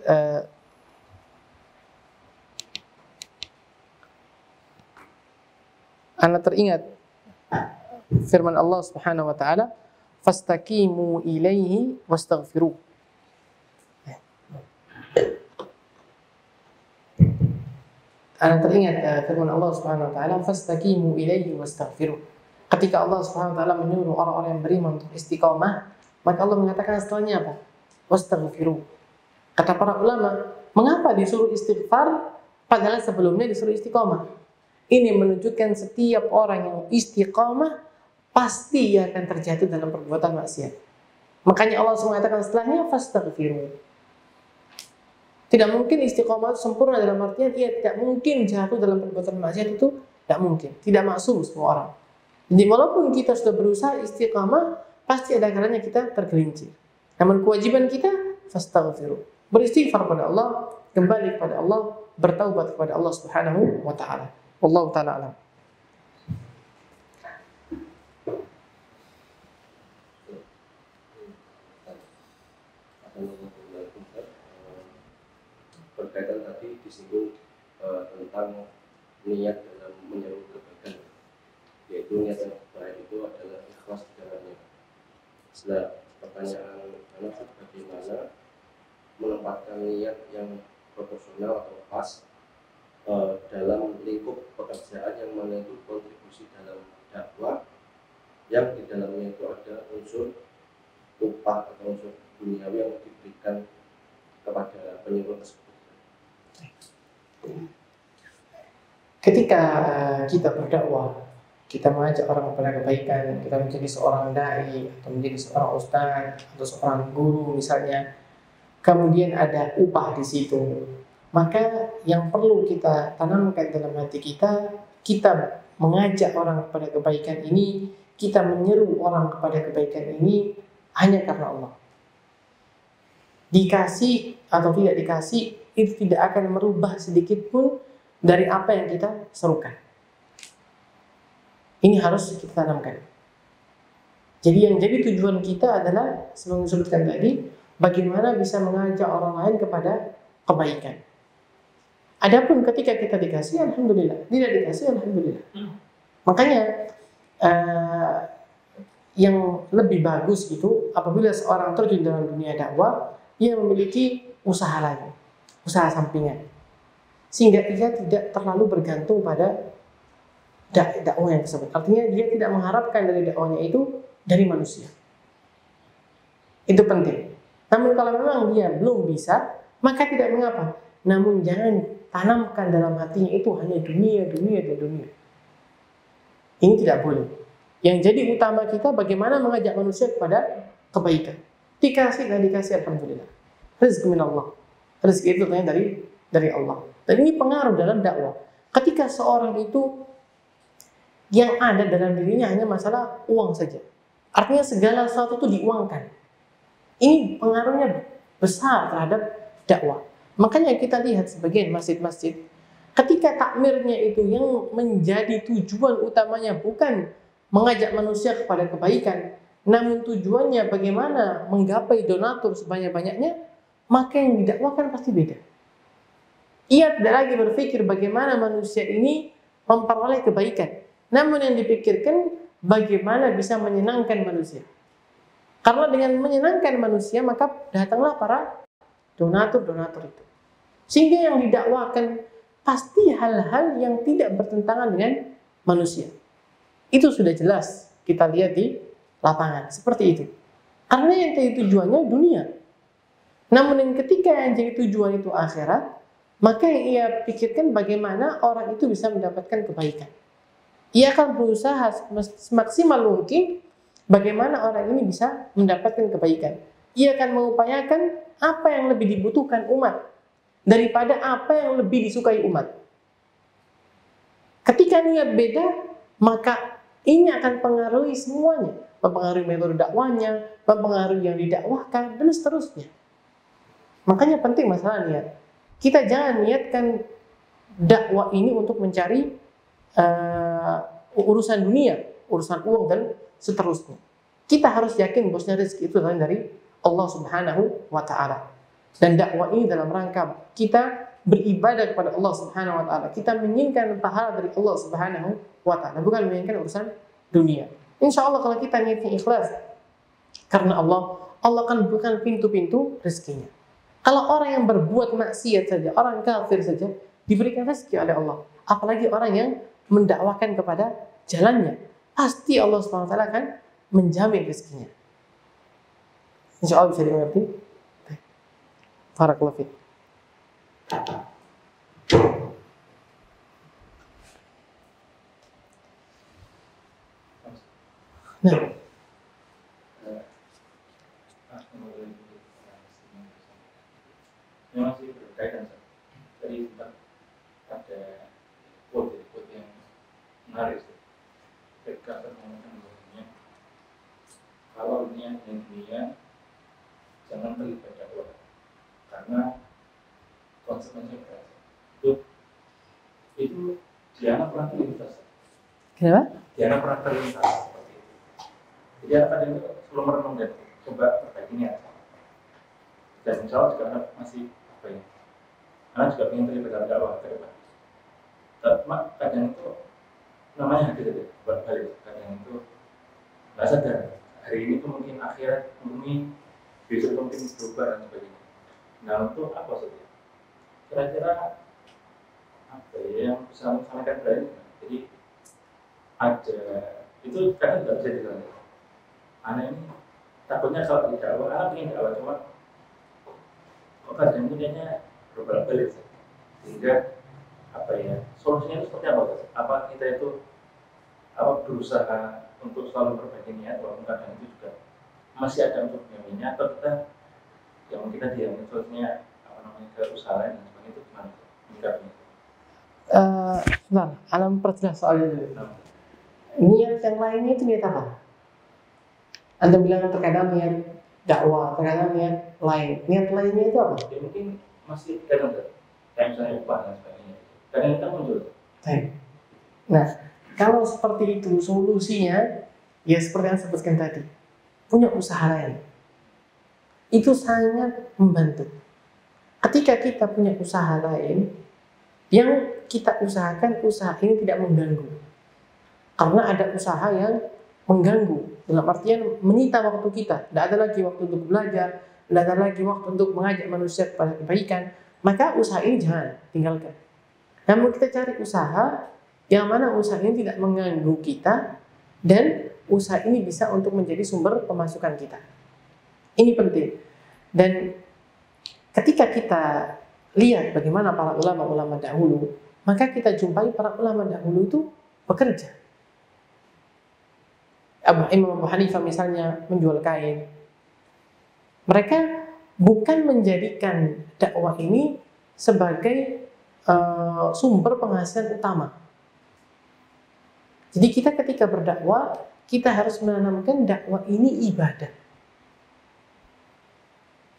Ana teringat firman Allah Subhanahu wa taala, fastaqimu ilaihi wastaghfiruh. Ana teringat firman Allah Subhanahu wa taala, fastaqimu ilaihi wastaghfiruh. Ketika Allah Subhanahu wa taala menyuruh orang-orang yang beriman untuk istiqamah, maka Allah mengatakan setelahnya apa? Wastaghfiruh. Kata para ulama, mengapa disuruh istighfar padahal sebelumnya disuruh istiqamah? Ini menunjukkan setiap orang yang istiqamah pasti akan terjatuh dalam perbuatan maksiat. Makanya Allah SWT mengatakan setelahnya fastaghfiru. Tidak mungkin istiqamah itu sempurna dalam artian ia tidak mungkin jatuh dalam perbuatan maksiat, itu tidak mungkin. Tidak maksum semua orang. Jadi walaupun kita sudah berusaha istiqamah, pasti ada kalanya kita tergelincir. Namun kewajiban kita fastaghfiru. Beristighfar kepada Allah, kembali kepada Allah, bertaubat kepada Allah Subhanahu wa taala. Wallahu taala alam. Berkaitan tadi disinggung tentang niat dalam menyeru kebaikan, yaitu niat yang baik itu adalah ikhlas di dalamnya. Setelah pertanyaan bagaimana menempatkan niat yang proporsional atau pas dalam lingkup pekerjaan yang mana itu kontribusi dalam dakwah, yang di dalamnya itu ada unsur upah atau unsur duniawi yang diberikan kepada penyuluh tersebut. Ketika kita berdakwah, kita mengajak orang kepada kebaikan, kita menjadi seorang dai atau menjadi seorang ustaz atau seorang guru misalnya, kemudian ada upah di situ, maka yang perlu kita tanamkan dalam hati kita, kita mengajak orang kepada kebaikan ini, kita menyeru orang kepada kebaikan ini hanya karena Allah. Dikasih atau tidak dikasih, itu tidak akan merubah sedikit pun dari apa yang kita serukan. Ini harus kita tanamkan. Jadi yang jadi tujuan kita adalah, sebelum disebutkan tadi, bagaimana bisa mengajak orang lain kepada kebaikan. Adapun ketika kita dikasih, alhamdulillah. Tidak dikasih, alhamdulillah. Makanya yang lebih bagus itu apabila seorang terjun dalam dunia dakwah, ia memiliki usaha lain, usaha sampingan, sehingga ia tidak terlalu bergantung pada dakwah yang tersebut. Artinya dia tidak mengharapkan dari dakwahnya itu dari manusia. Itu penting. Namun kalau memang dia belum bisa, maka tidak mengapa. Namun jangan tanamkan dalam hatinya itu hanya dunia, dunia, dan dunia. Ini tidak boleh. Yang jadi utama kita bagaimana mengajak manusia kepada kebaikan. Dikasih dan dikasih, alhamdulillah. Rezeki min Allah. Rezeki itu ternyata dari Allah. Dan ini pengaruh dalam dakwah. Ketika seorang itu yang ada dalam dirinya hanya masalah uang saja, artinya segala sesuatu itu diuangkan. Ini pengaruhnya besar terhadap dakwah. Makanya kita lihat sebagian masjid-masjid, ketika takmirnya itu yang menjadi tujuan utamanya bukan mengajak manusia kepada kebaikan, namun tujuannya bagaimana menggapai donatur sebanyak-banyaknya, maka yang didakwakan pasti beda. Ia tidak lagi berpikir bagaimana manusia ini memperoleh kebaikan, namun yang dipikirkan bagaimana bisa menyenangkan manusia. Karena dengan menyenangkan manusia, maka datanglah para donatur-donatur itu. Sehingga yang didakwakan pasti hal-hal yang tidak bertentangan dengan manusia. Itu sudah jelas kita lihat di lapangan. Seperti itu. Karena yang jadi tujuannya dunia. Namun yang ketika yang jadi tujuan itu akhirat, maka yang ia pikirkan bagaimana orang itu bisa mendapatkan kebaikan. Ia akan berusaha semaksimal mungkin bagaimana orang ini bisa mendapatkan kebaikan. Ia akan mengupayakan apa yang lebih dibutuhkan umat daripada apa yang lebih disukai umat. Ketika niat beda, maka ini akan pengaruhi semuanya. Mempengaruhi metode dakwanya, mempengaruhi yang didakwahkan, dan seterusnya. Makanya penting masalah niat. Kita jangan niatkan dakwah ini untuk mencari urusan dunia, urusan uang dan seterusnya. Kita harus yakin bahwasanya rezeki itu dari Allah Subhanahu wa taala. Dan dakwah ini dalam rangka kita beribadah kepada Allah Subhanahu wa taala. Kita menginginkan pahala dari Allah Subhanahu wa taala, bukan menginginkan urusan dunia. Insya Allah kalau kita niatnya ikhlas karena Allah akan bukan pintu-pintu rezekinya. Kalau orang yang berbuat maksiat saja, orang kafir saja diberikan rezeki oleh Allah, apalagi orang yang mendakwakan kepada jalannya, pasti Allah Subhanahu wa taala akan menjamin rezekinya. Insya Allah bisa dimengerti. Barakallahu fiik. Nah, ini masih berkaitan. Tadi sempat ada quote yang menarik. Ketika mengatakan bahwasanya kalau niat dan dunia jangan terlibat dakwah, karena konsekuensinya berat. Itu Diana pernah terlintas. kenapa? Diana pernah terlintas seperti itu. Jadi ada yang sebelum merenung dan coba perbaiki niat. Dan insya Allah juga masih apa ya? Karena juga ingin terlibat dalam dakwah ke depan. Tapi kadang itu namanya hadir saja, buat balik. Kadang itu nggak sadar. Hari ini tuh mungkin akhirat, mungkin besok mungkin berubah dan sebagainya. Nah untuk apa saja? Kira-kira apa ya yang bisa menyampaikan berani? Jadi ada itu kadang nggak bisa dilakukan. Anak ini takutnya kalau di dakwah, anak ingin dakwah cuma kadang punyanya berbalik-balik, sehingga apa ya solusinya itu seperti apa? Apa kita itu berusaha untuk selalu perbaiki niat, walaupun kadang itu juga masih ada untuk menyamainya, atau kita yang kita diamin solusinya ke usaha lain, sebagainya itu gimana? Nah, alam perjelas soalnya dulu. Niat yang lainnya itu niat apa? Anda bilang terkadang niat dakwah, terkadang niat lain. Niat lainnya itu apa? Ya mungkin masih kadang kayak misalnya upah dan sebagainya. Kadang kita muncul. Nah, kalau seperti itu solusinya, ya seperti yang saya sebutkan tadi, punya usaha lain. Itu sangat membantu. Ketika kita punya usaha lain, yang kita usahakan usaha ini tidak mengganggu. Karena ada usaha yang mengganggu. dalam artian menyita waktu kita. Tidak ada lagi waktu untuk belajar, tidak ada lagi waktu untuk mengajak manusia kepada kebaikan. Maka usaha ini jangan tinggalkan. Namun kita cari usaha yang mana usaha ini tidak mengganggu kita dan usaha ini bisa untuk menjadi sumber pemasukan kita. Ini penting. Dan ketika kita lihat bagaimana para ulama-ulama dahulu, maka kita jumpai para ulama dahulu itu bekerja. Imam Abu Hanifah misalnya menjual kain. Mereka bukan menjadikan dakwah ini sebagai sumber penghasilan utama. Jadi kita ketika berdakwah, kita harus menanamkan dakwah ini ibadah.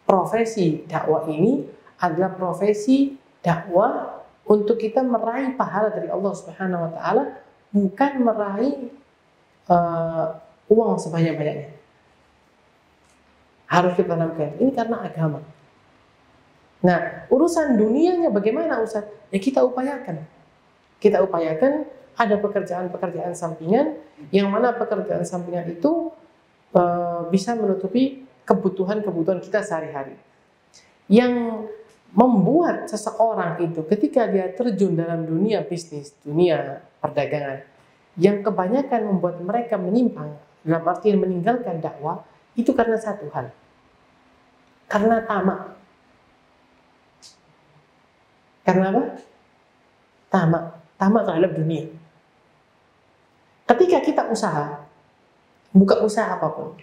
Profesi dakwah ini adalah profesi dakwah untuk kita meraih pahala dari Allah Subhanahu wa taala, bukan meraih uang sebanyak-banyaknya. Harus kita tanamkan. Ini karena agama. Nah, urusan dunianya bagaimana Ustaz? Ya kita upayakan. Kita upayakan ada pekerjaan-pekerjaan sampingan yang mana pekerjaan sampingan itu bisa menutupi kebutuhan-kebutuhan kita sehari-hari. Yang membuat seseorang itu ketika dia terjun dalam dunia bisnis, dunia perdagangan, yang kebanyakan membuat mereka menyimpang dalam artian meninggalkan dakwah itu karena satu hal, karena tamak. Karena apa? Tamak terhadap dunia. Ketika kita usaha, buka usaha apapun,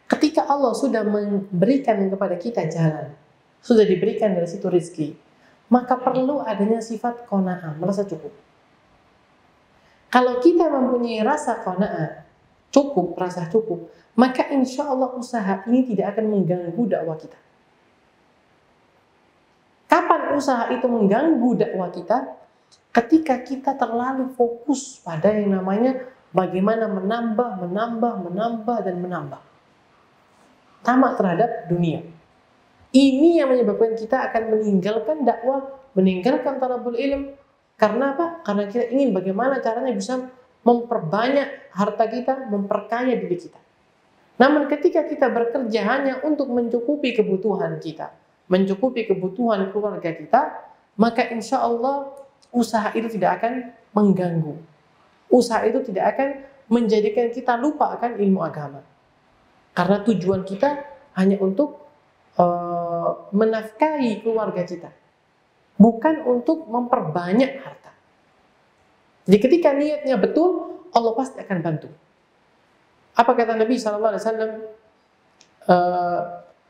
ketika Allah sudah memberikan kepada kita jalan, sudah diberikan dari situ rezeki, maka perlu adanya sifat qanaah, merasa cukup. Kalau kita mempunyai rasa qanaah, cukup, rasa cukup, maka insya Allah usaha ini tidak akan mengganggu dakwah kita. Kapan usaha itu mengganggu dakwah kita? Ketika kita terlalu fokus pada yang namanya bagaimana menambah, dan menambah. Tamak terhadap dunia. Ini yang menyebabkan kita akan meninggalkan dakwah, meninggalkan talabul ilm. Karena apa? Karena kita ingin bagaimana caranya bisa memperbanyak harta kita, memperkaya diri kita. Namun ketika kita bekerja hanya untuk mencukupi kebutuhan kita, mencukupi kebutuhan keluarga kita, maka insya Allah usaha itu tidak akan mengganggu. Usaha itu tidak akan menjadikan kita lupa akan ilmu agama. Karena tujuan kita hanya untuk menafkahi keluarga kita, bukan untuk memperbanyak harta. Jadi ketika niatnya betul, Allah pasti akan bantu. Apa kata Nabi SAW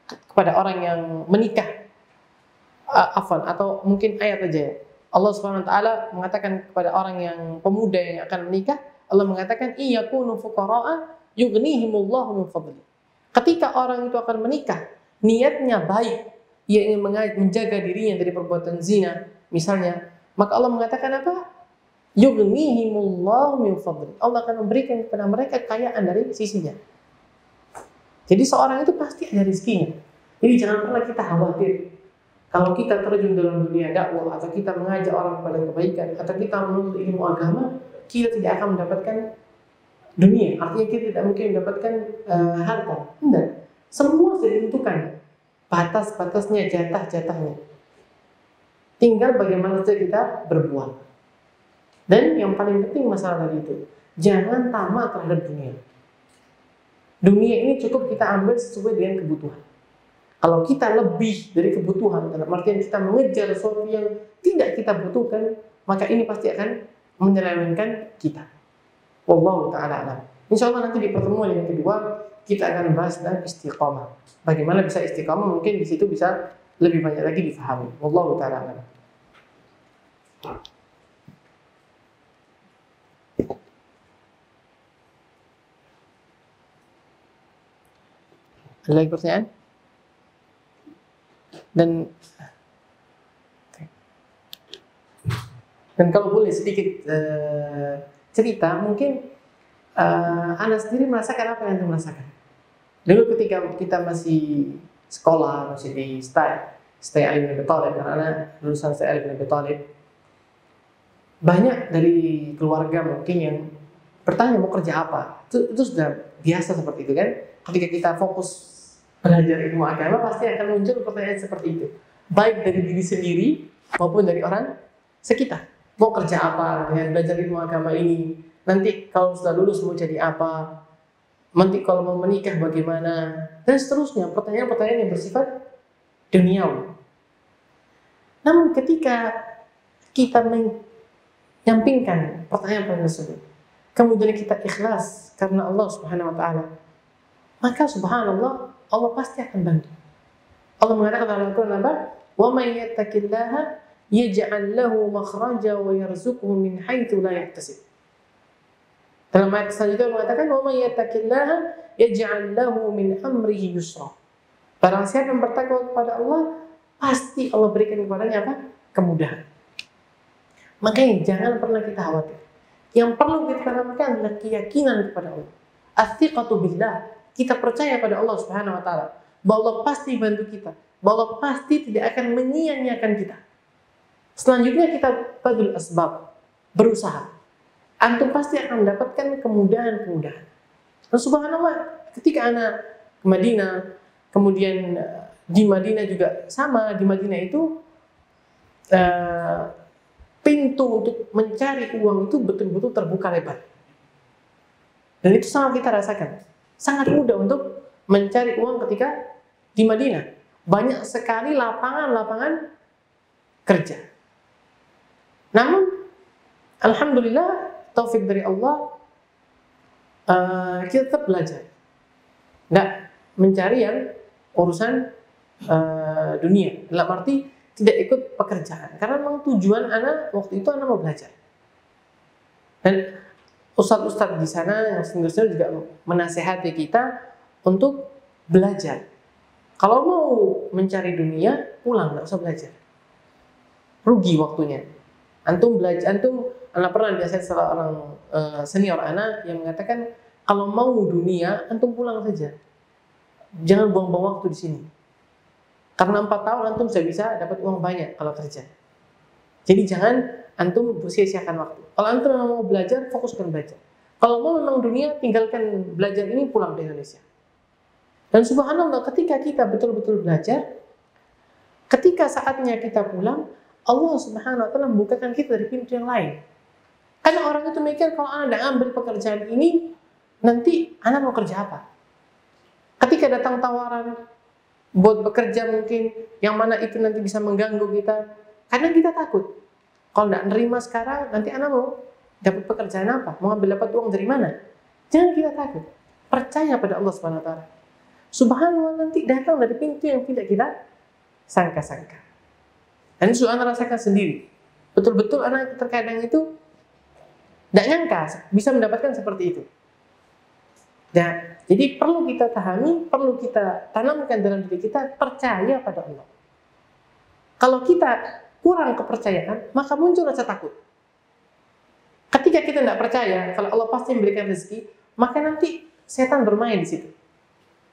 kepada orang yang menikah? Atau mungkin ayat aja. Allah Subhanahu wa taala mengatakan kepada orang yang pemuda yang akan menikah, Allah mengatakan iyakunu fuqara'a yughnihimullahu min fadli. Ketika orang itu akan menikah, niatnya baik, ia ingin menjaga dirinya dari perbuatan zina misalnya, maka Allah mengatakan apa? Yughnihimullahu min fadli. Allah akan memberikan kepada mereka kekayaan dari sisinya. Jadi seorang itu pasti ada rezekinya. Jadi jangan pernah kita khawatir kalau kita terjun dalam dunia dakwah, atau kita mengajak orang kepada kebaikan, atau kita menuntut ilmu agama, kita tidak akan mendapatkan dunia. Artinya kita tidak mungkin mendapatkan harta. Tidak. Semua sudah ditentukan. Batas-batasnya, jatah-jatahnya. Tinggal bagaimana saja kita berbuat. Dan yang paling penting masalah tadi itu, jangan tamak terhadap dunia. Dunia ini cukup kita ambil sesuai dengan kebutuhan. Kalau kita lebih dari kebutuhan, dalam artian kita mengejar sesuatu yang tidak kita butuhkan, maka ini pasti akan menyelewengkan kita. Wallahu ta'ala alam. Insya Allah nanti di pertemuan yang kedua kita akan bahas tentang istiqamah. Bagaimana bisa istiqamah? Mungkin di situ bisa lebih banyak lagi difahami. Wallahu ta'ala alam. Ada lagi pertanyaan? Dan kalau boleh sedikit cerita, mungkin Anda sendiri merasakan apa yang Anda merasakan. Dulu ketika kita masih sekolah, masih di stay Ali bin Abi Thalib, karena Anda lulusan stay Ali bin Abi Thalib, banyak dari keluarga mungkin yang bertanya mau kerja apa. Itu sudah biasa seperti itu kan. Ketika kita fokus belajar ilmu agama, pasti akan muncul pertanyaan seperti itu. Baik dari diri sendiri maupun dari orang sekitar. Mau kerja apa dengan belajar ilmu agama ini? Nanti kalau sudah lulus mau jadi apa? Nanti kalau mau menikah bagaimana? Dan seterusnya, pertanyaan-pertanyaan yang bersifat duniawi. Namun ketika kita menyampingkan pertanyaan-pertanyaan tersebut, kemudian kita ikhlas karena Allah Subhanahu wa taala, maka subhanallah, Allah pasti akan bantu. Allah mengatakan dalam Al-Qur'an apa? "Wa may yattaqillaha yaj'al lahu makhraja wa yarzuqhu min haitsu la yahtasib." Dalam ayat selanjutnya mengatakan, "Wa may yattaqillaha yaj'al lahu min amrihi yusra." Barang siapa yang bertakwa kepada Allah, pasti Allah berikan kepadanya apa? Kemudahan. Makanya jangan pernah kita khawatir. Yang perlu kita tanamkan adalah keyakinan kepada Allah. As-thiqatu billah. Kita percaya pada Allah Subhanahu wa taala bahwa Allah pasti bantu kita, bahwa Allah pasti tidak akan menyia-nyiakan kita. Selanjutnya kita badul asbab, berusaha. Antum pasti akan mendapatkan kemudahan-kemudahan. Dan subhanallah, ketika anak ke Madinah, kemudian di Madinah juga sama, di Madinah itu pintu untuk mencari uang itu betul-betul terbuka lebar. Dan itu sangat kita rasakan. Sangat mudah untuk mencari uang ketika di Madinah. Banyak sekali lapangan-lapangan kerja. Namun, alhamdulillah, taufik dari Allah, kita tetap belajar. Nggak mencari yang urusan dunia. Dalam arti tidak ikut pekerjaan. Karena memang tujuan anak waktu itu anak mau belajar. Dan ustadz-ustadz di sana yang senior-senior juga menasehati kita untuk belajar. Kalau mau mencari dunia, pulang, nggak usah belajar. Rugi waktunya. Antum belajar, anak pernah biasa salah orang senior anak yang mengatakan kalau mau dunia, antum pulang saja. Jangan buang-buang waktu di sini. Karena 4 tahun antum bisa dapat uang banyak kalau kerja. Jadi jangan antum sia-siakan waktu. Kalau antum mau belajar, fokuskan belajar. Kalau mau memang dunia, tinggalkan belajar ini, pulang ke Indonesia. Dan subhanallah, ketika kita betul-betul belajar, ketika saatnya kita pulang, Allah Subhanahu wa taala membukakan kita dari pintu yang lain. Karena orang itu mikir kalau anak ambil pekerjaan ini, nanti anak mau kerja apa? Ketika datang tawaran buat bekerja mungkin yang mana itu nanti bisa mengganggu kita, karena kita takut. Kalau tidak nerima sekarang, nanti anak mau dapat pekerjaan apa? Mau ambil dapat uang dari mana? Jangan kita takut. Percaya pada Allah Subhanahu wa taala. Subhanallah, nanti datang dari pintu yang tidak kita sangka-sangka. Dan itu anak rasakan sendiri. Betul-betul anak terkadang itu tidak nyangka bisa mendapatkan seperti itu. Nah, jadi perlu kita pahami, perlu kita tanamkan dalam diri kita, percaya pada Allah. Kalau kita kurang kepercayaan, maka muncul rasa takut. Ketika kita tidak percaya kalau Allah pasti memberikan rezeki, maka nanti setan bermain di situ.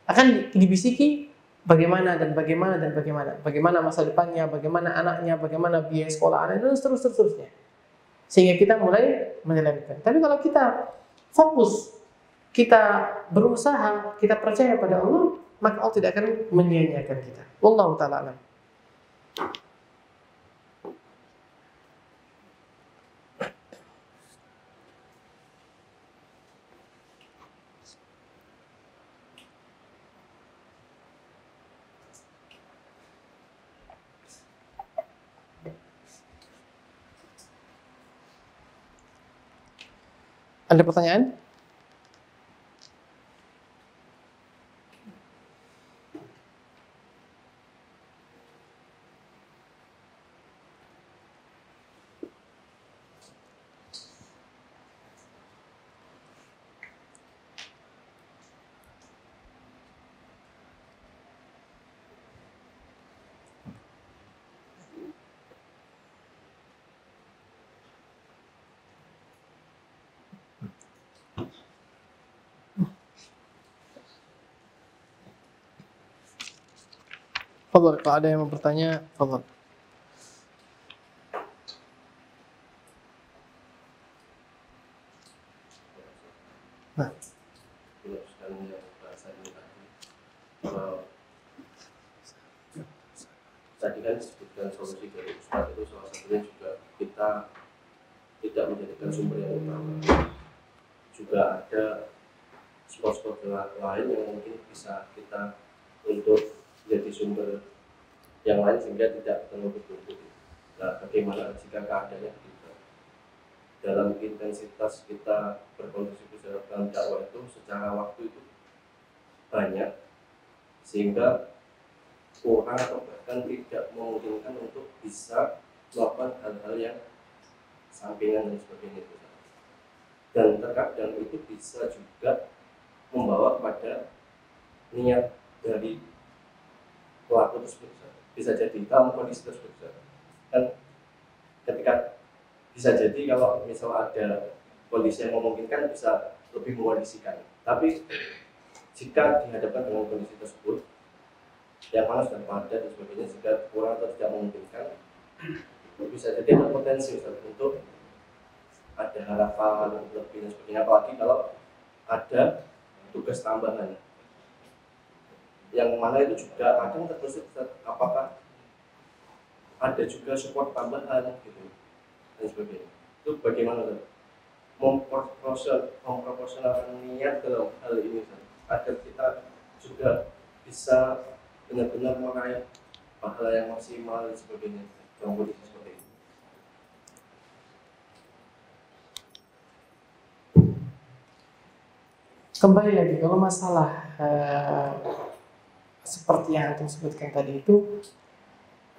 Akan dibisiki bagaimana dan bagaimana dan bagaimana. Bagaimana masa depannya, bagaimana anaknya, bagaimana biaya sekolah anaknya, dan seterusnya. Sehingga kita mulai menyelewengkan. Tapi kalau kita fokus, kita berusaha, kita percaya pada Allah, maka Allah tidak akan menyia-nyiakan kita. Wallahu ta'ala alam. Ada pertanyaan? Fadhal, kalau ada yang mau bertanya, fadhal. Nah. meneruskan yang bahasa ini tadi. Uh, Tadi kan disebutkan solusi dari Ustadz itu salah satunya juga kita tidak menjadikan sumber yang utama. Juga ada spot-spot lain yang mungkin bisa kita untuk jadi sumber yang lain sehingga tidak terlalu bertumpuk. Nah, bagaimana jika keadaannya begitu? Dalam intensitas kita berkontribusi dalam dakwah itu secara waktu itu banyak sehingga kurang atau bahkan tidak memungkinkan untuk bisa melakukan hal-hal yang sampingan dan sebagainya itu. Dan terkadang itu bisa juga membawa pada niat dari pelaku tersebut. Bisa jadi dalam kondisi tersebut. Dan ketika bisa jadi kalau misal ada kondisi yang memungkinkan bisa lebih mengkondisikan. Tapi jika dihadapkan dengan kondisi tersebut yang panas dan padat dan sebagainya jika kurang atau tidak memungkinkan, bisa jadi ada potensi untuk ada harapan lebih dan sebagainya, apalagi kalau ada tugas tambahan yang mana itu juga kadang terus apakah ada juga support tambahan gitu dan sebagainya. Itu bagaimana memproporsionalkan niat dalam hal ini agar kita juga bisa benar-benar meraih pahala yang maksimal dan sebagainya dalam kondisi seperti ini. Kembali lagi kalau masalah seperti yang antum sebutkan tadi itu,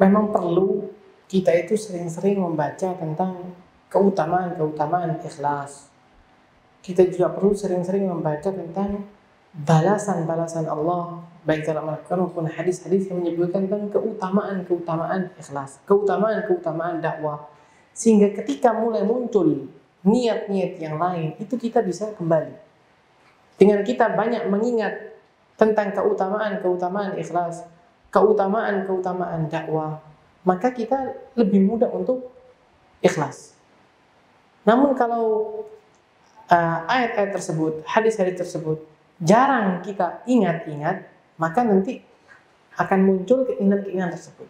memang perlu kita itu sering-sering membaca tentang keutamaan ikhlas. Kita juga perlu sering-sering membaca tentang balasan-balasan Allah baik dalam Al-Quran maupun hadis-hadis yang menyebutkan tentang keutamaan ikhlas, keutamaan dakwah, sehingga ketika mulai muncul niat-niat yang lain itu kita bisa kembali dengan kita banyak mengingat tentang keutamaan ikhlas, keutamaan dakwah, maka kita lebih mudah untuk ikhlas. Namun kalau ayat-ayat tersebut, hadis-hadis tersebut jarang kita ingat-ingat, maka nanti akan muncul keinginan-keinginan tersebut.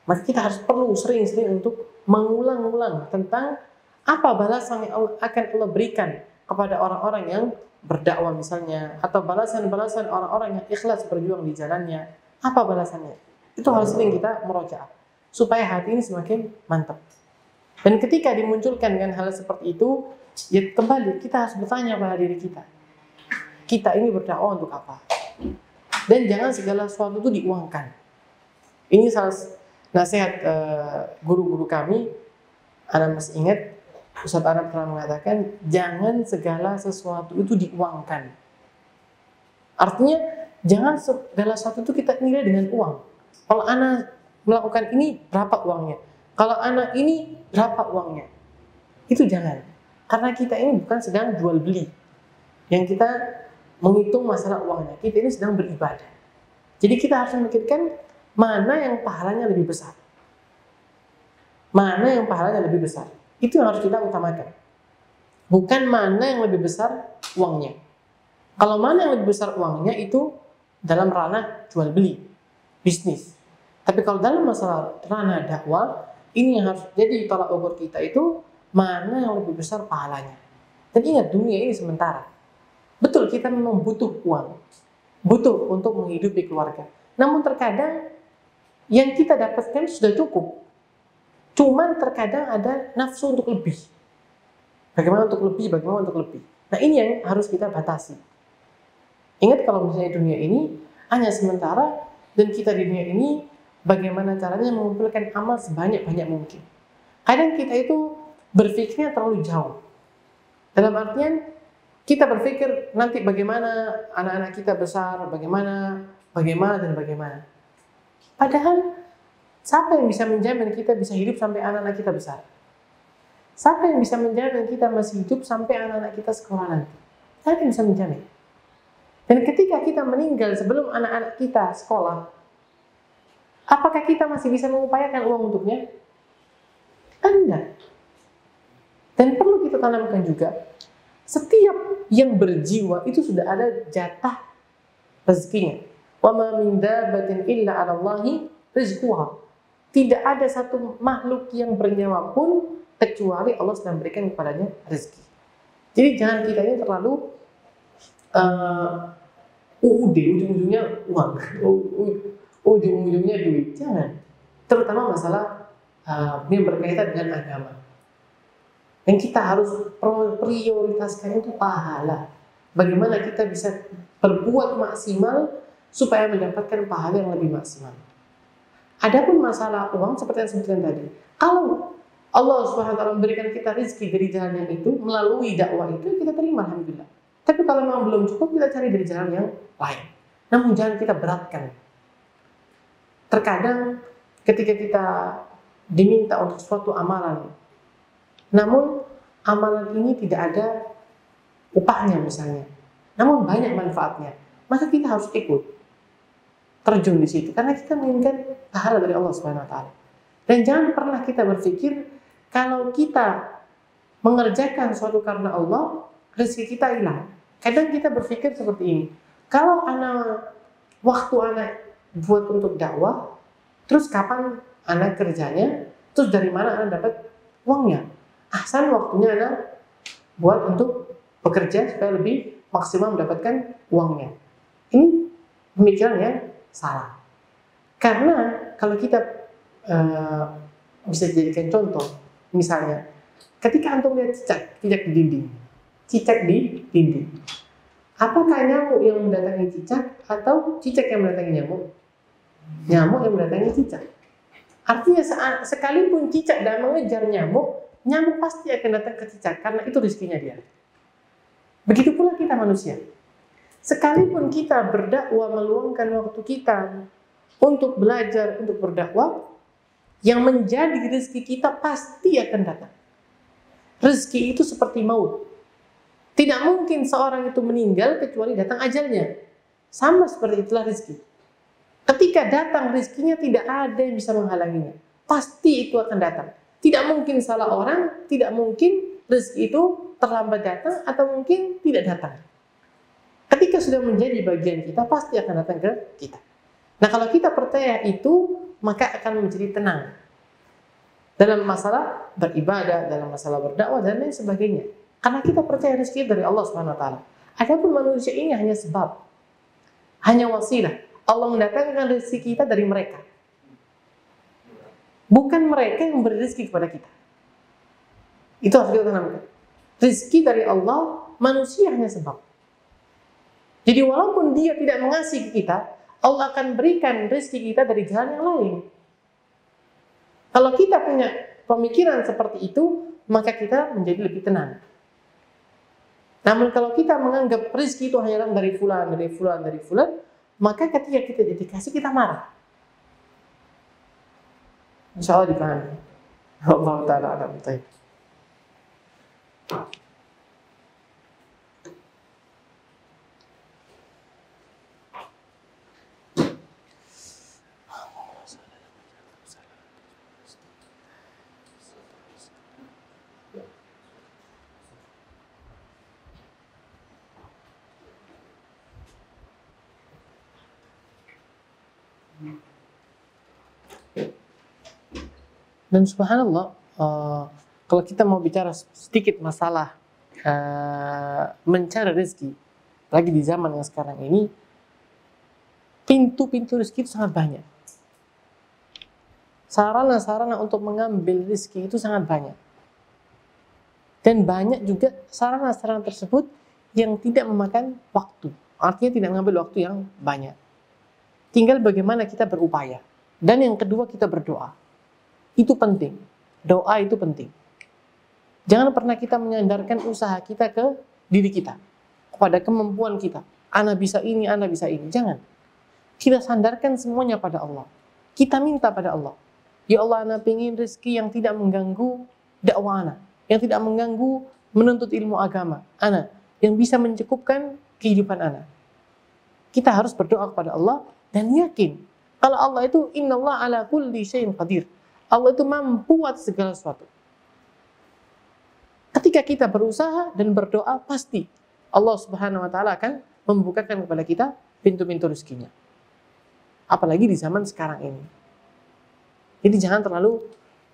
Maka kita harus perlu sering-sering untuk mengulang-ulang tentang apa balasan yang akan Allah berikan kepada orang-orang yang berdakwah misalnya, atau balasan-balasan orang-orang yang ikhlas berjuang di jalannya. Apa balasannya? Itu harus sering kita merojaah supaya hati ini semakin mantap. Dan ketika dimunculkan dengan hal seperti itu, ya kembali kita harus bertanya pada diri kita. Kita ini berdakwah untuk apa? Dan jangan segala sesuatu itu diuangkan. Ini salah nasihat guru-guru kami. Ana masih ingat Ustaz Ana pernah mengatakan, jangan segala sesuatu itu diuangkan. Artinya jangan segala sesuatu itu kita nilai dengan uang. Kalau Ana melakukan ini, berapa uangnya? Kalau Ana ini, berapa uangnya? Itu jangan. Karena kita ini bukan sedang jual beli. Yang kita menghitung masalah uangnya. Kita ini sedang beribadah. Jadi kita harus memikirkan mana yang pahalanya lebih besar. Mana yang pahalanya lebih besar. Itu yang harus kita utamakan. Bukan mana yang lebih besar uangnya. Kalau mana yang lebih besar uangnya itu dalam ranah jual beli, bisnis. Tapi kalau dalam masalah ranah dakwah, ini yang harus jadi tolak ukur kita itu mana yang lebih besar pahalanya. Dan ingat, dunia ini sementara. Betul kita memang butuh uang, butuh untuk menghidupi keluarga. Namun terkadang yang kita dapatkan sudah cukup. Cuman terkadang ada nafsu untuk lebih. Bagaimana untuk lebih? Nah ini yang harus kita batasi. Ingat kalau misalnya dunia ini hanya sementara dan kita di dunia ini bagaimana caranya mengumpulkan amal sebanyak-banyak mungkin. Kadang kita itu berpikirnya terlalu jauh. Dalam artian kita berpikir nanti bagaimana anak-anak kita besar, bagaimana. Padahal siapa yang bisa menjamin kita bisa hidup sampai anak-anak kita besar? Siapa yang bisa menjamin kita masih hidup sampai anak-anak kita sekolah nanti? Siapa yang bisa menjamin? Dan ketika kita meninggal sebelum anak-anak kita sekolah, apakah kita masih bisa mengupayakan uang untuknya? Enggak. Dan perlu kita tanamkan juga Setiap yang berjiwa itu sudah ada jatah rezekinya. Wa ma min dabbatin illa 'ala Allahi rizquha. Tidak ada satu makhluk yang bernyawa pun kecuali Allah sedang berikan kepadanya rezeki. Jadi jangan kita ini terlalu ujung-ujungnya uang, ujung-ujungnya duit. Jangan. Terutama masalah yang berkaitan dengan agama. Yang kita harus prioritaskan itu pahala. Bagaimana kita bisa berbuat maksimal supaya mendapatkan pahala yang lebih maksimal. Adapun masalah uang seperti yang saya sebutkan tadi, kalau Allah Subhanahu wa taala memberikan kita rezeki dari jalan yang itu melalui dakwah itu, kita terima alhamdulillah. Tapi kalau memang belum cukup, kita cari dari jalan yang lain. Namun jangan kita beratkan. Terkadang ketika kita diminta untuk suatu amalan, namun amalan ini tidak ada upahnya misalnya, namun banyak manfaatnya, maka kita harus ikut terjun di situ karena kita menginginkan pahala dari Allah Subhanahu wa taala. Dan jangan pernah kita berpikir kalau kita mengerjakan suatu karena Allah, rezeki kita hilang. Kadang kita berpikir seperti ini. Kalau waktu anak buat untuk dakwah, terus kapan anak kerjanya? Terus dari mana anak dapat uangnya? Ahsan waktunya anak buat untuk bekerja supaya lebih maksimal mendapatkan uangnya. Ini pemikiran yang salah. Karena kalau kita bisa dijadikan contoh, misalnya ketika antum lihat cicak di dinding, apakah nyamuk yang mendatangi cicak atau cicak yang mendatangi nyamuk? Nyamuk yang mendatangi cicak. Artinya sekalipun cicak dan mengejar nyamuk pasti akan datang ke cicak karena itu rezekinya dia. Begitu pula kita manusia. Sekalipun kita berdakwah, meluangkan waktu kita untuk belajar, untuk berdakwah, yang menjadi rezeki kita pasti akan datang. Rezeki itu seperti maut. Tidak mungkin seorang itu meninggal kecuali datang ajalnya. Sama seperti itulah rezeki. Ketika datang rezekinya tidak ada yang bisa menghalanginya. Pasti itu akan datang. Tidak mungkin salah orang, tidak mungkin rezeki itu terlambat datang atau mungkin tidak datang. Ketika sudah menjadi bagian kita, pasti akan datang ke kita. Nah, kalau kita percaya itu, maka akan menjadi tenang dalam masalah beribadah, dalam masalah berdakwah dan lain sebagainya. Karena kita percaya rezeki dari Allah Subhanahu wa taala. Adapun manusia ini hanya sebab, hanya wasilah. Allah mendatangkan rezeki kita dari mereka. Bukan mereka yang memberi rezeki kepada kita. Itu harus kita tanamkan. Rezeki dari Allah, manusia hanya sebab. Jadi walaupun dia tidak mengasihi kita, Allah akan berikan rezeki kita dari jalan yang lain. Kalau kita punya pemikiran seperti itu, maka kita menjadi lebih tenang. Namun kalau kita menganggap rezeki itu hanya dari fulan, maka ketika kita dikasih, kita marah. Insya Allah dipahami. Allah Ta'ala alam. Dan subhanallah, kalau kita mau bicara sedikit masalah mencari rezeki, lagi di zaman yang sekarang ini, pintu-pintu rezeki itu sangat banyak. Sarana-sarana untuk mengambil rezeki itu sangat banyak. Dan banyak juga sarana-sarana tersebut yang tidak memakan waktu. Artinya tidak mengambil waktu yang banyak. Tinggal bagaimana kita berupaya. Dan yang kedua, kita berdoa. Itu penting. Doa itu penting. Jangan pernah kita menyandarkan usaha kita ke diri kita, kepada kemampuan kita. Ana bisa ini, ana bisa ini. Jangan. Kita sandarkan semuanya pada Allah. Kita minta pada Allah. Ya Allah, ana ingin rezeki yang tidak mengganggu dakwah ana, yang tidak mengganggu menuntut ilmu agama ana, yang bisa mencukupkan kehidupan ana. Kita harus berdoa kepada Allah dan yakin kalau Allah itu innallaha ala kulli syai'in qadir. Allah itu mampu atas segala sesuatu. Ketika ketika kita berusaha dan berdoa, pasti Allah Subhanahu wa taala akan membukakan kepada kita pintu-pintu rezekinya. Apalagi di zaman sekarang ini. Jadi jangan terlalu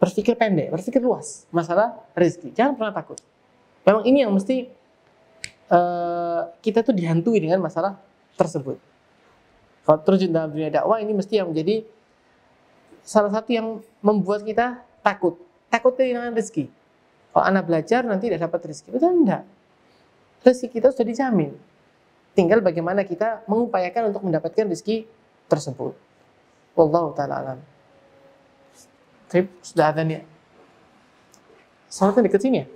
berpikir pendek, berpikir luas masalah rezeki. Jangan pernah takut. Memang ini yang mesti kita tuh dihantui dengan masalah tersebut. Kalau terjun dalam dunia dakwah, ini mesti yang menjadi salah satu yang membuat kita takut kehilangan rezeki. Kalau anak belajar nanti tidak dapat rezeki, betul enggak? Rezeki kita sudah dijamin. Tinggal bagaimana kita mengupayakan untuk mendapatkan rezeki tersebut. Wallahu ta'ala alam. Trip, sudah ada nih. Salatnya dekat sini ya?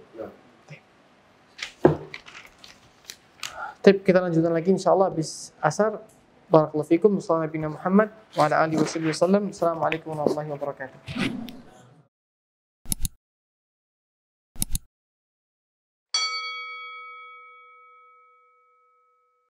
Trip, kita lanjutkan lagi insyaallah habis asar. Barakallahu fikum. Wassalamualaikum warahmatullahi wabarakatuh.